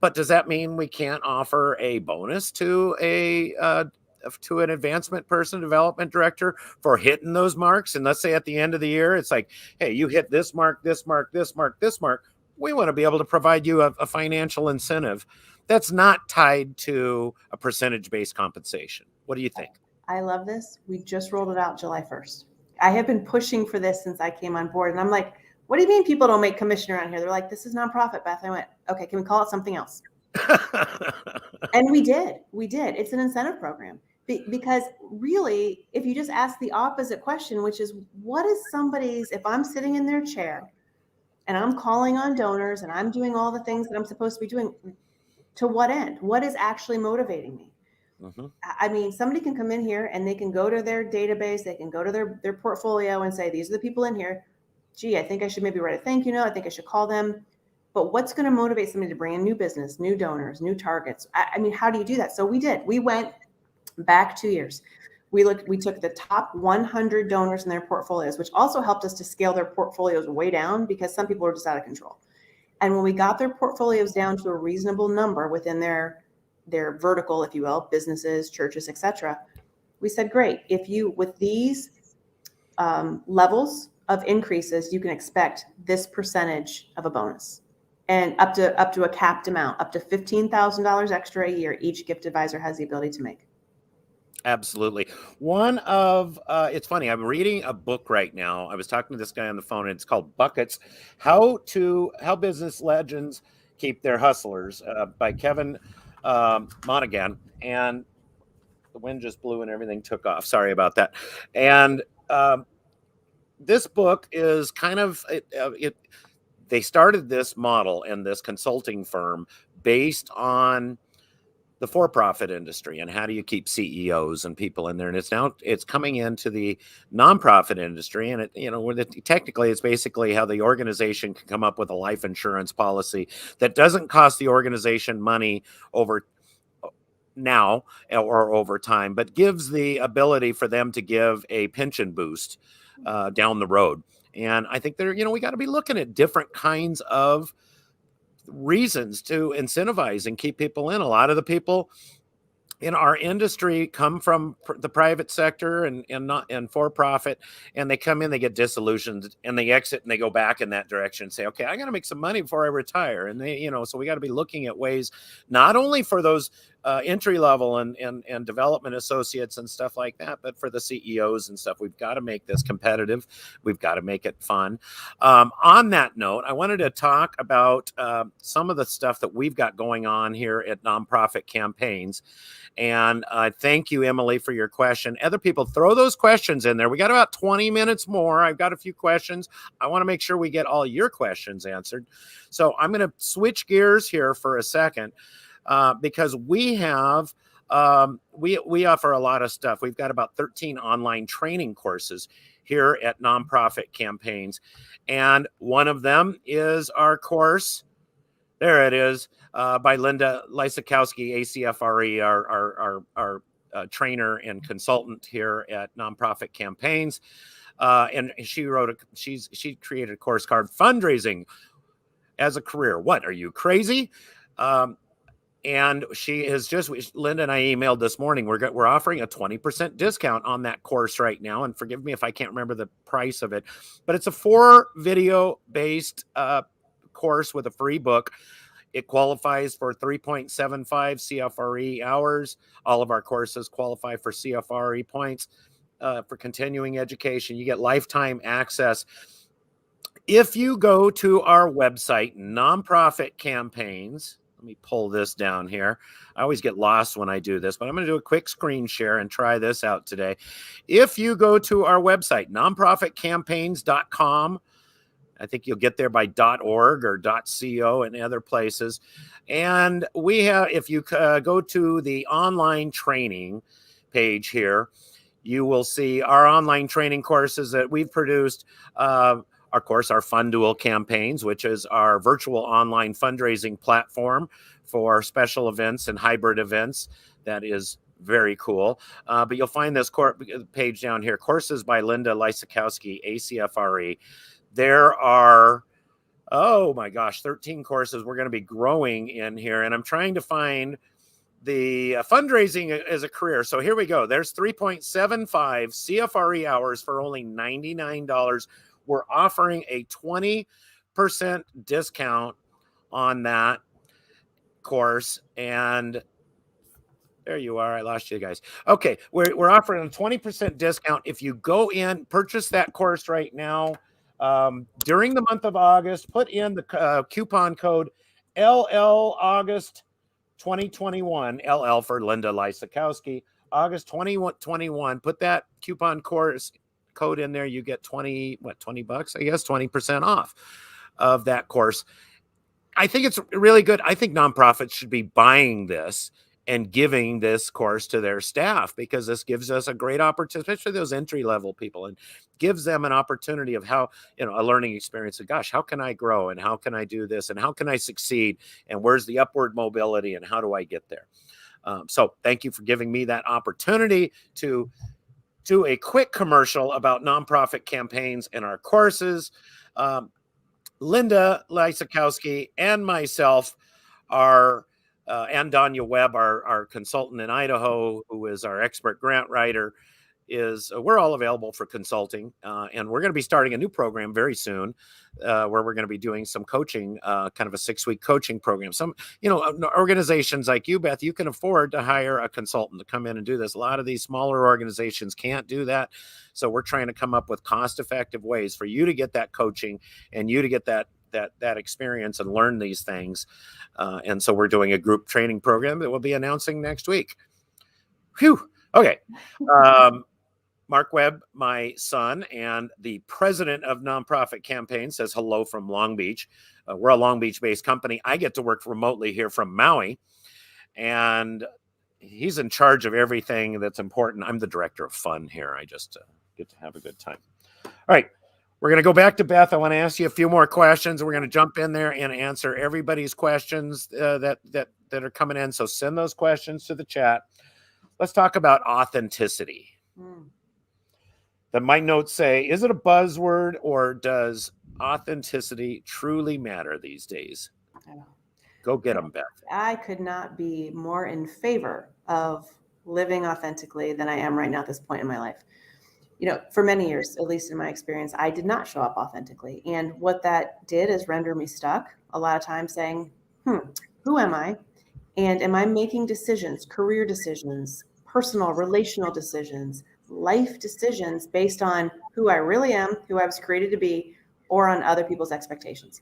But does that mean we can't offer a bonus to an advancement person, development director, for hitting those marks? And let's say at the end of the year, it's like, hey, you hit this mark, this mark, this mark, this mark. We want to be able to provide you a financial incentive that's not tied to a percentage-based compensation. What do you think? I love this. We just rolled it out July 1st. I have been pushing for this since I came on board. And I'm like, what do you mean people don't make commission around here? They're like, this is nonprofit, Beth. I went, okay, can we call it something else? And we did. It's an incentive program. Because really, if you just ask the opposite question, which is, what is if I'm sitting in their chair and I'm calling on donors and I'm doing all the things that I'm supposed to be doing, to what end? What is actually motivating me? Mm-hmm. I mean, somebody can come in here and they can go to their database, they can go to their portfolio and say, these are the people in here. Gee, I think I should maybe write a thank you note. I think I should call them. But what's going to motivate somebody to bring in new business, new donors, new targets? I mean, how do you do that? So we did. We went back 2 years. We took the top 100 donors in their portfolios, which also helped us to scale their portfolios way down, because some people were just out of control. And when we got their portfolios down to a reasonable number within their vertical, if you will, businesses, churches, etc., we said, great, with these levels of increases, you can expect this percentage of a bonus, and up to a capped amount, up to $15,000 extra a year, each gift advisor has the ability to make. Absolutely. It's funny, I'm reading a book right now. I was talking to this guy on the phone, and it's called Buckets, How Business Legends Keep Their Hustlers, by Kevin Monaghan. And the wind just blew and everything took off. Sorry about that. And this book is kind of, they started this model and this consulting firm based on the for-profit industry and how do you keep CEOs and people in there. And it's coming into the nonprofit industry, and technically it's basically how the organization can come up with a life insurance policy that doesn't cost the organization money over now or over time, but gives the ability for them to give a pension boost down the road. And I think we got to be looking at different kinds of reasons to incentivize and keep people in. A lot of the people in our industry come from the private sector and not and for profit, and they come in, they get disillusioned, and they exit and they go back in that direction and say, okay, I got to make some money before I retire. And they, so we got to be looking at ways not only for those entry level and development associates and stuff like that, but for the CEOs and stuff. We've got to make this competitive. We've got to make it fun. On that note, I wanted to talk about some of the stuff that we've got going on here at Nonprofit Campaigns. And thank you, Emily, for your question. Other people, throw those questions in there. We got about 20 minutes more. I've got a few questions. I want to make sure we get all your questions answered. So I'm going to switch gears here for a second because we have, we offer a lot of stuff. We've got about 13 online training courses here at Nonprofit Campaigns. And one of them is our course. There it is, by Linda Lysakowski, ACFRE, our trainer and consultant here at Nonprofit Campaigns. And she created a course called Fundraising as a Career. What, are you crazy? And she has Linda and I emailed this morning. We're offering a 20% discount on that course right now. And forgive me if I can't remember the price of it, but it's a 4 video-based course with a free book. It qualifies for 3.75 CFRE hours. All of our courses qualify for CFRE points for continuing education. You get lifetime access. If you go to our website, Nonprofit Campaigns, let me pull this down here. I always get lost when I do this, but I'm going to do a quick screen share and try this out today. If you go to our website, nonprofitcampaigns.com, I think you'll get there by .org or .co and other places. And we have, if you go to the online training page here, you will see our online training courses that we've produced. Our FundDuel Campaigns, which is our virtual online fundraising platform for special events and hybrid events. That is very cool. But you'll find this page down here, courses by Linda Lysakowski, ACFRE. There are, 13 courses we're going to be growing in here. And I'm trying to find the fundraising as a career. So here we go. There's 3.75 CFRE hours for only $99. We're offering a 20% discount on that course. And there you are. I lost you guys. Okay. We're offering a 20% discount. If you go in, purchase that course right now. During the month of August, put in the coupon code LL August 2021, LL for Linda Lysakowski, August 2021. Put that coupon code in there. You get 20 bucks, I guess, 20% off of that course. I think it's really good. I think nonprofits should be buying this and giving this course to their staff, because this gives us a great opportunity, especially those entry-level people, and gives them an opportunity of how, a learning experience of, gosh, how can I grow, and how can I do this, and how can I succeed, and where's the upward mobility, and how do I get there? So thank you for giving me that opportunity to do a quick commercial about Nonprofit Campaigns and our courses. Linda Lysakowski and myself are and Danya Webb, our consultant in Idaho, who is our expert grant writer, we're all available for consulting. And we're going to be starting a new program very soon where we're going to be doing some coaching, kind of a 6-week coaching program. Some, organizations like you, Beth, you can afford to hire a consultant to come in and do this. A lot of these smaller organizations can't do that. So we're trying to come up with cost-effective ways for you to get that coaching and you to get that experience and learn these things. And so we're doing a group training program that we'll be announcing next week. Phew. Okay. Mark Webb, my son and the president of Nonprofit Campaigns, says hello from Long Beach. We're a Long Beach-based company. I get to work remotely here from Maui, and he's in charge of everything that's important. I'm the director of fun here. I just get to have a good time. All right. We're going to go back to Beth. I want to ask you a few more questions. We're going to jump in there and answer everybody's questions that that are coming in. So send those questions to the chat. Let's talk about authenticity. My notes say, is it a buzzword, or does authenticity truly matter these days? Go get them, Beth. I could not be more in favor of living authentically than I am right now at this point in my life. For many years, at least in my experience, I did not show up authentically. And what that did is render me stuck a lot of times saying, who am I? And am I making decisions, career decisions, personal, relational decisions, life decisions based on who I really am, who I was created to be, or on other people's expectations?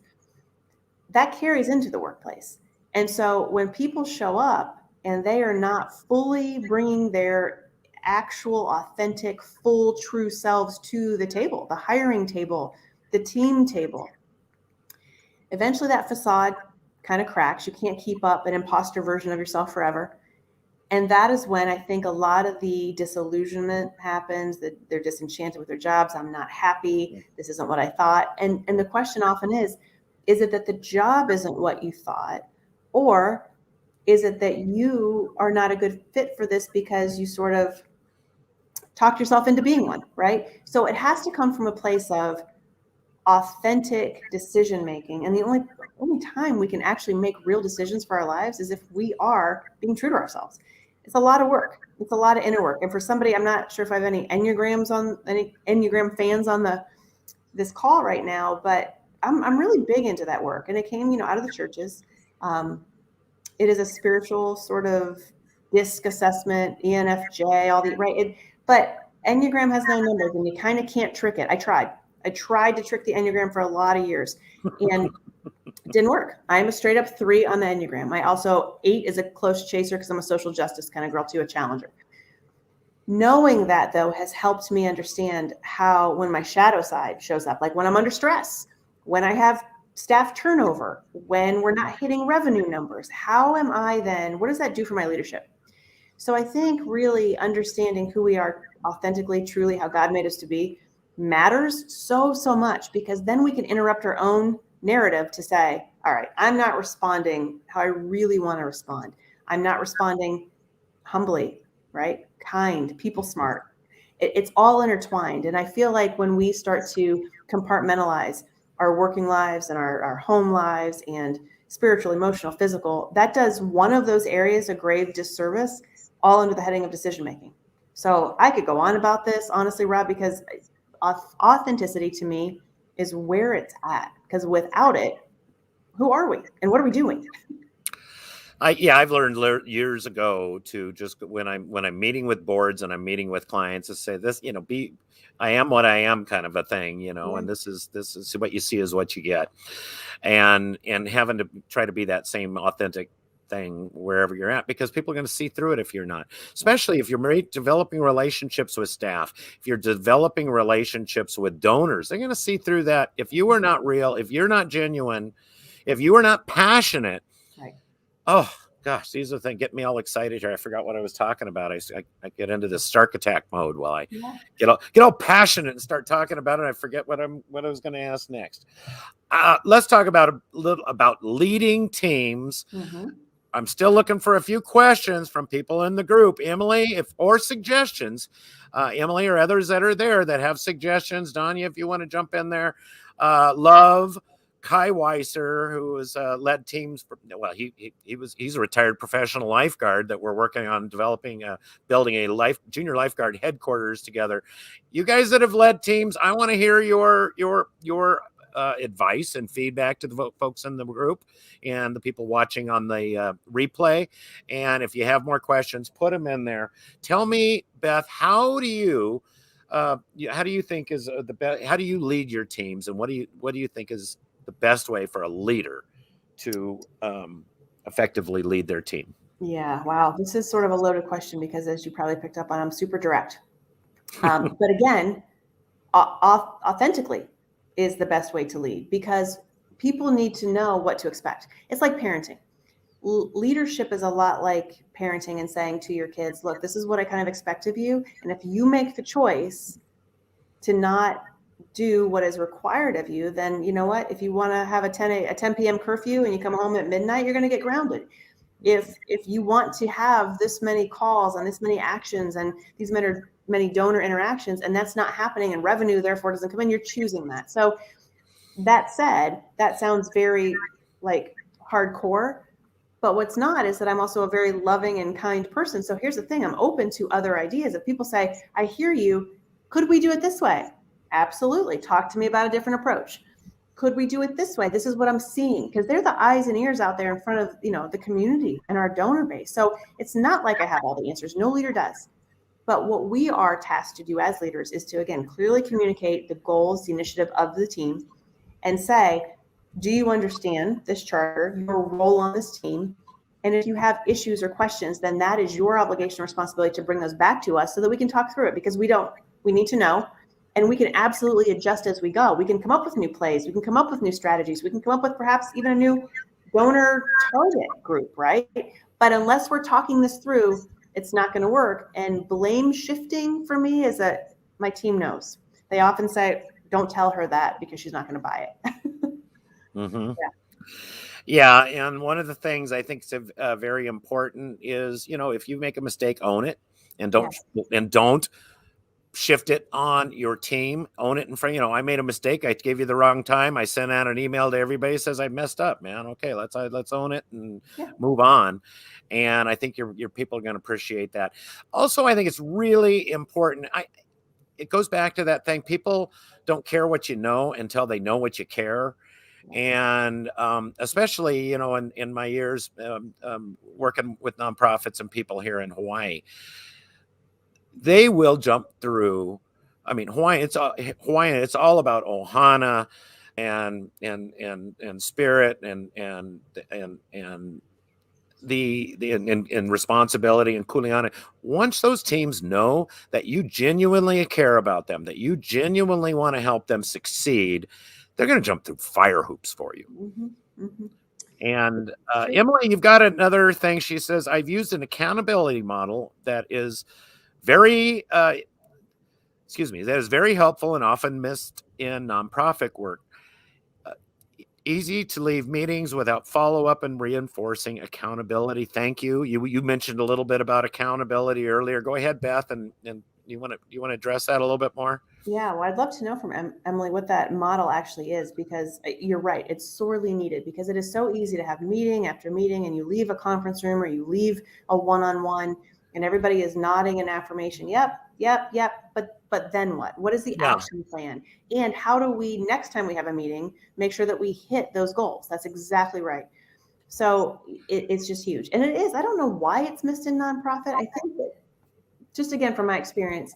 That carries into the workplace. And so when people show up and they are not fully bringing their actual, authentic, full, true selves to the table, the hiring table, the team table, eventually that facade kind of cracks. You can't keep up an imposter version of yourself forever. And that is when I think a lot of the disillusionment happens, that they're disenchanted with their jobs. I'm not happy. This isn't what I thought. And the question often is it that the job isn't what you thought? Or is it that you are not a good fit for this because you sort of talked yourself into being one, right? So it has to come from a place of authentic decision making. And the only time we can actually make real decisions for our lives is if we are being true to ourselves. It's a lot of work. It's a lot of inner work. And for somebody, I'm not sure if I have any Enneagram fans on this call right now, but I'm really big into that work. And it came, out of the churches. It is a spiritual sort of DISC assessment, ENFJ, right? But Enneagram has no numbers, and you kind of can't trick it. I tried to trick the Enneagram for a lot of years, and it didn't work. I'm a straight up 3 on the Enneagram. I also 8 is a close chaser because I'm a social justice kind of girl too, a challenger. Knowing that, though, has helped me understand how when my shadow side shows up, like when I'm under stress, when I have staff turnover, when we're not hitting revenue numbers, how am I then, what does that do for my leadership? So I think really understanding who we are authentically, truly, how God made us to be matters so much, because then we can interrupt our own narrative to say, all right, I'm not responding how I really want to respond. I'm not responding humbly, right? Kind, people smart. It's all intertwined. And I feel like when we start to compartmentalize our working lives and our home lives and spiritual, emotional, physical, that does one of those areas a grave disservice, all under the heading of decision making. So I could go on about this, honestly, Rob, because authenticity to me is where it's at. Because without it, who are we and what are we doing? I've learned years ago to just when I'm meeting with boards and I'm meeting with clients to say this, I am what I am kind of a thing, and this is what you see is what you get, and having to try to be that same authentic thing wherever you're at, because people are going to see through it if you're not, especially if you're developing relationships with staff, if you're developing relationships with donors, they're going to see through that. If you are not real, if you're not genuine, if you are not passionate, right. Oh gosh, these are the things get me all excited here. I forgot what I was talking about. I get into this Stark attack mode while I get all passionate and start talking about it. I forget what I was going to ask next. Let's talk about a little about leading teams. Mm-hmm. I'm still looking for a few questions from people in the group, Emily, or suggestions. Emily or others that are there that have suggestions. Danya, if you want to jump in there. Love. Kai Weiser, who has led teams. He's a retired professional lifeguard that we're working on building a junior lifeguard headquarters together. You guys that have led teams, I want to hear your advice and feedback to the folks in the group and the people watching on the replay. And if you have more questions, put them in there. Tell me, Beth, how do you think is the best? How do you lead your teams, and what do you think is the best way for a leader to effectively lead their team? Yeah, wow. This is sort of a loaded question because, as you probably picked up on, I'm super direct. But again, authentically is the best way to lead, because people need to know what to expect. It's like parenting. Leadership is a lot like parenting and saying to your kids, look, this is what I kind of expect of you. And if you make the choice to not do what is required of you, then you know what? If you want to have a 10 p.m. curfew and you come home at midnight, you're going to get grounded. If you want to have this many calls and this many actions and these many donor interactions, and that's not happening, and revenue therefore doesn't come in, you're choosing that. So that said, that sounds very like hardcore, but what's not is that I'm also a very loving and kind person. So here's the thing, I'm open to other ideas. If people say, I hear you, could we do it this way? Absolutely. Talk to me about a different approach. Could we do it this way? This is what I'm seeing, because they're the eyes and ears out there in front of, the community and our donor base. So it's not like I have all the answers. No leader does. But what we are tasked to do as leaders is to, again, clearly communicate the goals, the initiative of the team, and say, do you understand this charter, your role on this team? And if you have issues or questions, then that is your obligation and responsibility to bring those back to us so that we can talk through it, because we need to know. And we can absolutely adjust as we go. We can come up with new plays. We can come up with new strategies. We can come up with perhaps even a new donor target group, right? But unless we're talking this through, it's not going to work. And blame shifting for me is that my team knows. They often say, don't tell her that because she's not going to buy it. Mm-hmm. Yeah. And one of the things I think is very important is, if you make a mistake, own it, and don't shift it on your team. Own it in front. I made a mistake. I gave you the wrong time. I sent out an email to everybody that says I messed up, man. Okay, let's own it and move on. And I think your people are going to appreciate that. Also, I think it's really important. It goes back to that thing. People don't care what you know until they know what you care. And especially, in my years working with nonprofits and people here in Hawaii, they will jump through. I mean, Hawaiian, it's all about ohana and spirit and the responsibility and kuleana. Once those teams know that you genuinely care about them, that you genuinely want to help them succeed, they're going to jump through fire hoops for you. Mm-hmm. Mm-hmm. And Emily, you've got another thing. She says, I've used an accountability model that is very helpful and often missed in nonprofit work. Easy to leave meetings without follow-up and reinforcing accountability. Thank you. You mentioned a little bit about accountability earlier. Go ahead, Beth, and you want to address that a little bit more? Yeah, well, I'd love to know from Emily what that model actually is, because you're right. It's sorely needed, because it is so easy to have meeting after meeting, and you leave a conference room or you leave a one-on-one and everybody is nodding an affirmation. Yep. But then what? What is the action plan? And how do we, next time we have a meeting, make sure that we hit those goals? That's exactly right. So it's just huge. And it is. I don't know why it's missed in nonprofit. I think that, just again, from my experience,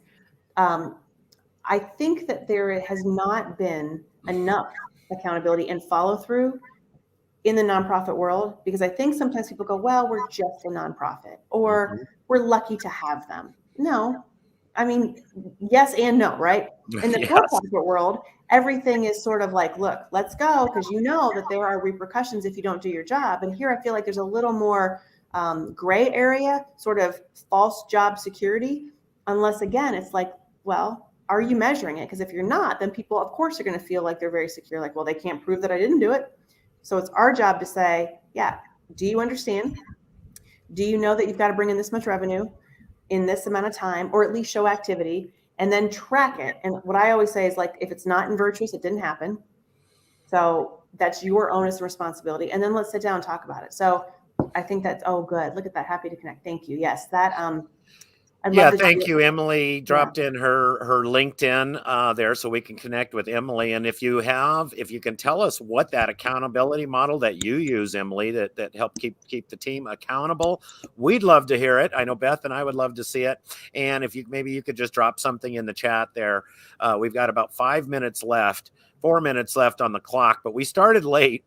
I think that there has not been enough accountability and follow through in the nonprofit world, because I think sometimes people go, well, we're just a nonprofit, or we're lucky to have them. No, I mean, yes and no, right? In the for-profit world, everything is sort of like, look, let's go, because you know that there are repercussions if you don't do your job. And here I feel like there's a little more gray area, sort of false job security, unless, again, it's like, well, are you measuring it? Because if you're not, then people, of course, are going to feel like they're very secure, like, well, they can't prove that I didn't do it. So it's our job to say, yeah, do you understand? Do you know that you've got to bring in this much revenue in this amount of time, or at least show activity, and then track it? And what I always say is, like, if it's not in virtuous, it didn't happen. So that's your onus and responsibility. And then let's sit down and talk about it. So I think that's, oh, good. Look at that. Happy to connect. Thank you. Yes, that, thank you. Emily dropped in her LinkedIn there, so we can connect with Emily. And if you can tell us what that accountability model that you use, Emily, that helped keep the team accountable, we'd love to hear it. I know Beth and I would love to see it. And if maybe you could just drop something in the chat there. We've got about 4 minutes left on the clock, but we started late.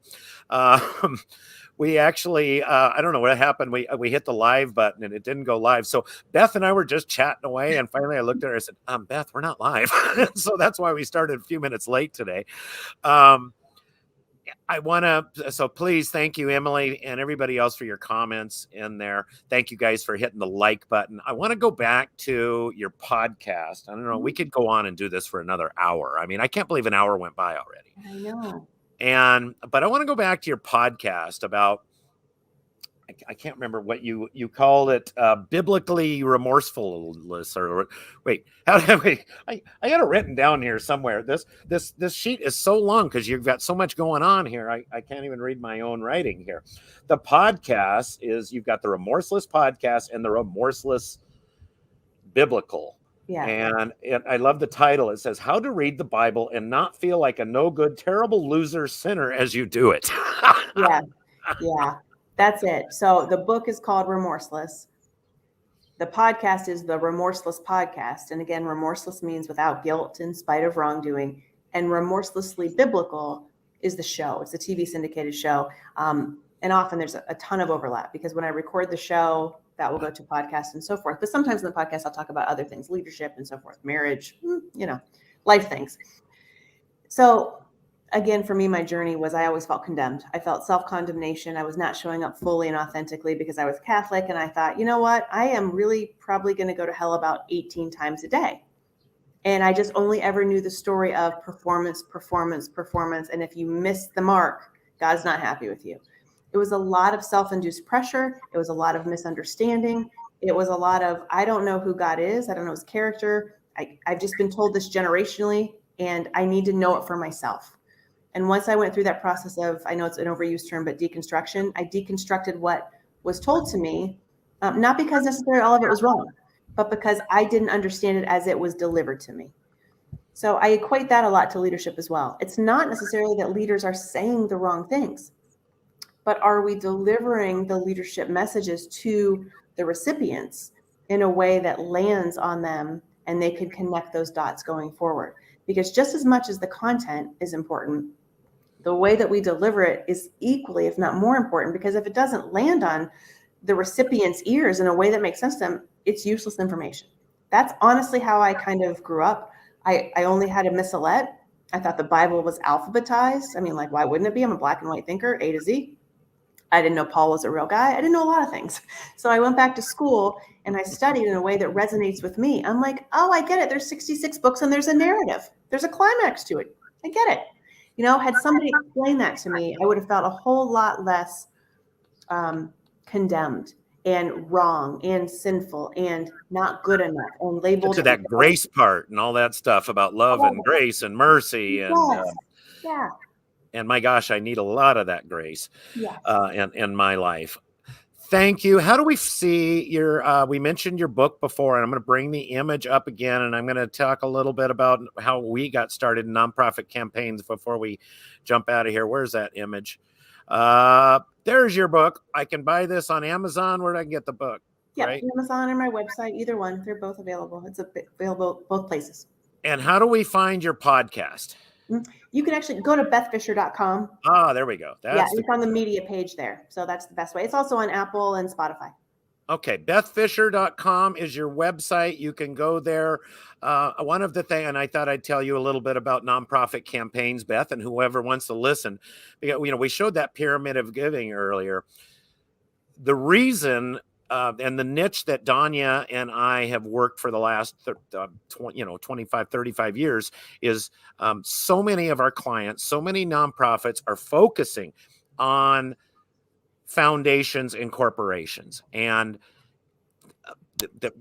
We actually, I don't know what happened. We hit the live button and it didn't go live. So Beth and I were just chatting away. And finally I looked at her and said, Beth, we're not live. So that's why we started a few minutes late today. So please, thank you, Emily, and everybody else for your comments in there. Thank you guys for hitting the like button. I want to go back to your podcast. I don't know, we could go on and do this for another hour. I mean, I can't believe an hour went by already. I know. But I want to go back to your podcast about I can't remember what you called it, biblically remorsefulness, or wait, how do I got it written down here somewhere. This sheet is so long because you've got so much going on here. I can't even read my own writing here. The podcast is, you've got the Remorseless Podcast and the Remorseless Biblical. Yeah. And I love the title. It says, "How to Read the Bible and Not Feel Like a No Good, Terrible Loser Sinner as You Do It." Yeah. That's it. So the book is called Remorseless. The podcast is the Remorseless Podcast. And again, remorseless means without guilt in spite of wrongdoing. And Remorselessly Biblical is the show. It's a TV syndicated show. And often there's a ton of overlap, because when I record the show, that will go to podcast and so forth. But sometimes in the podcast, I'll talk about other things, leadership and so forth, marriage, life things. So again, for me, my journey was, I always felt condemned. I felt self-condemnation. I was not showing up fully and authentically because I was Catholic. And I thought, you know what? I am really probably going to go to hell about 18 times a day. And I just only ever knew the story of performance. And if you miss the mark, God's not happy with you. It was a lot of self-induced pressure. It was a lot of misunderstanding. It was a lot of, I don't know who God is. I don't know his character. I've just been told this generationally, and I need to know it for myself. And once I went through that process of, I know it's an overused term, but deconstruction, I deconstructed what was told to me, not because necessarily all of it was wrong, but because I didn't understand it as it was delivered to me. So I equate that a lot to leadership as well. It's not necessarily that leaders are saying the wrong things, but are we delivering the leadership messages to the recipients in a way that lands on them and they can connect those dots going forward? Because just as much as the content is important, the way that we deliver it is equally, if not more important, because if it doesn't land on the recipient's ears in a way that makes sense to them, it's useless information. That's honestly how I kind of grew up. I only had a missalette. I thought the Bible was alphabetized. I mean, like, why wouldn't it be? I'm a black and white thinker, A to Z. I didn't know Paul was a real guy. I didn't know a lot of things. So I went back to school and I studied in a way that resonates with me. I'm like, oh, I get it. There's 66 books and there's a narrative. There's a climax to it. I get it. Had somebody explained that to me, I would have felt a whole lot less condemned and wrong and sinful and not good enough and labeled. To that grace part and all that stuff about love and grace and mercy. Yeah. And my gosh, I need a lot of that grace Yes. in my life. Thank you. How do we see your, we mentioned your book before, and I'm going to bring the image up again, and I'm going to talk a little bit about how we got started in nonprofit campaigns before we jump out of here. Where's that image? There's your book. I can buy this on Amazon. Where do I get the book? Yeah, right? Amazon or my website, either one. They're both available. It's available both places. And how do we find your podcast? You can actually go to bethfisher.com. There we go. It's on the media page there. So that's the best way. It's also on Apple and Spotify. Okay. Bethfisher.com is your website. You can go there. One of the things, and I thought I'd tell you a little bit about nonprofit campaigns, Beth, and whoever wants to listen, because, we showed that pyramid of giving earlier. The reason, and the niche that Danya and I have worked for the last 25, 35 years is so many of our clients, so many nonprofits are focusing on foundations and corporations. And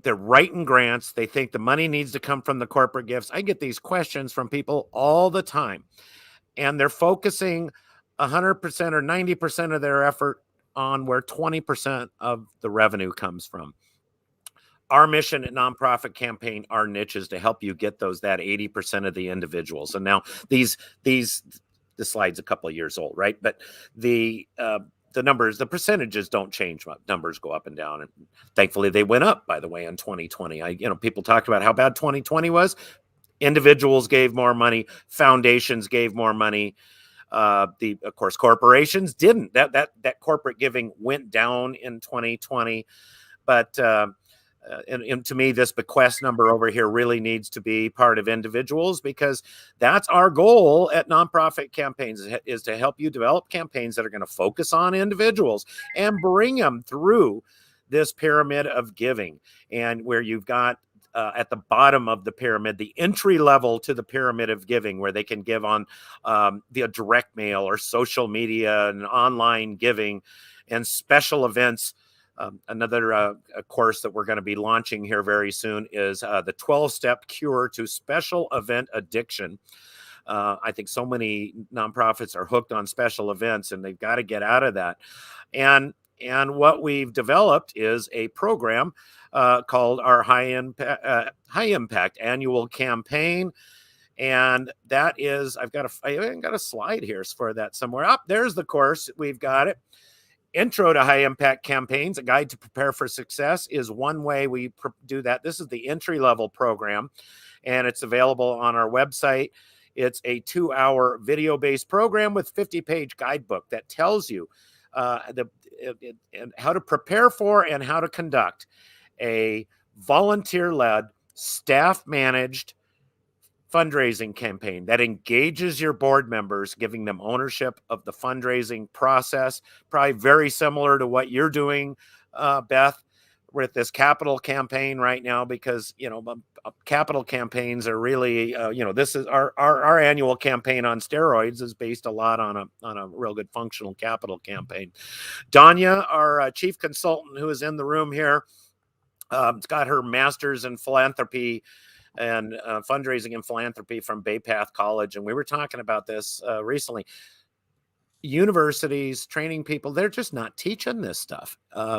they're writing grants. They think the money needs to come from the corporate gifts. I get these questions from people all the time. And they're focusing 100% or 90% of their effort on where 20% of the revenue comes from. Our mission at Nonprofit Campaign, our niche is to help you get that 80% of the individuals. And now the slide's a couple of years old, right? But the numbers, the percentages don't change. Numbers go up and down. And thankfully they went up, by the way, in 2020. People talked about how bad 2020 was. Individuals gave more money. Foundations gave more money. Of course, corporations didn't. That corporate giving went down in 2020. But and to me, this bequest number over here really needs to be part of individuals, because that's our goal at Nonprofit Campaigns, is to help you develop campaigns that are going to focus on individuals and bring them through this pyramid of giving, and where you've got at the bottom of the pyramid, the entry level to the pyramid of giving, where they can give on via direct mail or social media and online giving. and special events. Another course that we're going to be launching here very soon is the 12-step cure to special event addiction. I think so many nonprofits are hooked on special events, and they've got to get out of that. And what we've developed is a program called our High Impact Annual Campaign. And that is, I even got a slide here for that somewhere. Up there's the course. We've got it. Intro to High Impact Campaigns, a guide to prepare for success, is one way we do that. This is the entry-level program, and it's available on our website. It's a 2-hour video-based program with 50-page guidebook that tells you how to prepare for and how to conduct a volunteer-led, staff-managed fundraising campaign that engages your board members, giving them ownership of the fundraising process. Probably very similar to what you're doing, Beth, with this capital campaign right now, because capital campaigns are really this is our annual campaign on steroids is based a lot on a real good functional capital campaign. Danya, our chief consultant, who is in the room here, got her master's in philanthropy and fundraising and philanthropy from Bay Path College. And we were talking about this recently. Universities, training people, they're just not teaching this stuff.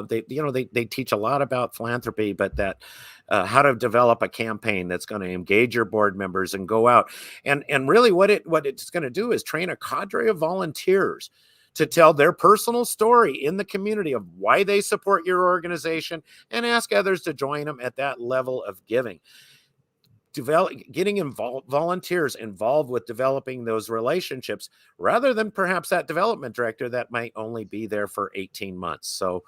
They teach a lot about philanthropy, but that how to develop a campaign that's going to engage your board members and go out. And really what it's going to do is train a cadre of volunteers to tell their personal story in the community of why they support your organization and ask others to join them at that level of giving. Getting volunteers involved with developing those relationships rather than perhaps that development director that might only be there for 18 months. So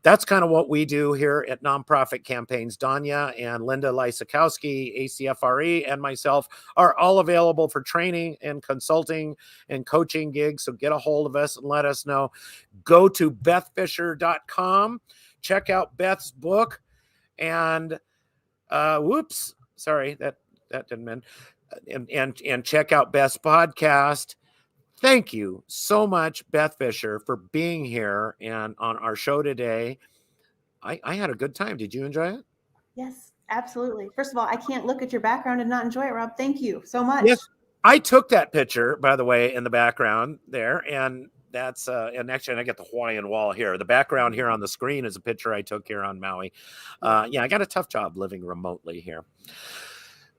that's kind of what we do here at Nonprofit Campaigns. Danya and Linda Lysakowski, ACFRE, and myself are all available for training and consulting and coaching gigs. So get a hold of us and let us know. Go to bethfisher.com, check out Beth's book, and sorry, that didn't mean. And check out Beth's podcast. Thank you so much, Beth Fisher, for being here and on our show today. I had a good time. Did you enjoy it? Yes, absolutely. First of all, I can't look at your background and not enjoy it, Rob. Thank you so much. Yes, I took that picture, by the way, in the background there, and that's and actually I get the Hawaiian wall here. The background here on the screen is a picture I took here on Maui. I got a tough job living remotely here.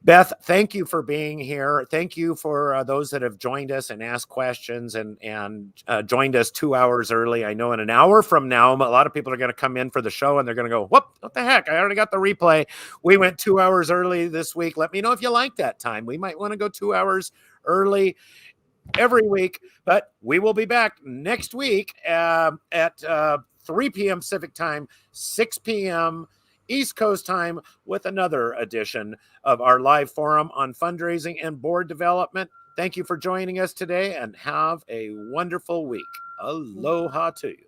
Beth, thank you for being here. Thank you for those that have joined us and asked questions and joined us 2 hours early. I know in an hour from now, a lot of people are going to come in for the show and they're going to go, what the heck? I already got the replay. We went 2 hours early this week. Let me know if you like that time. We might want to go 2 hours early every week, but we will be back next week at 3 p.m. Pacific time, 6 p.m. East Coast time with another edition of our live forum on fundraising and board development. Thank you for joining us today and have a wonderful week. Aloha to you.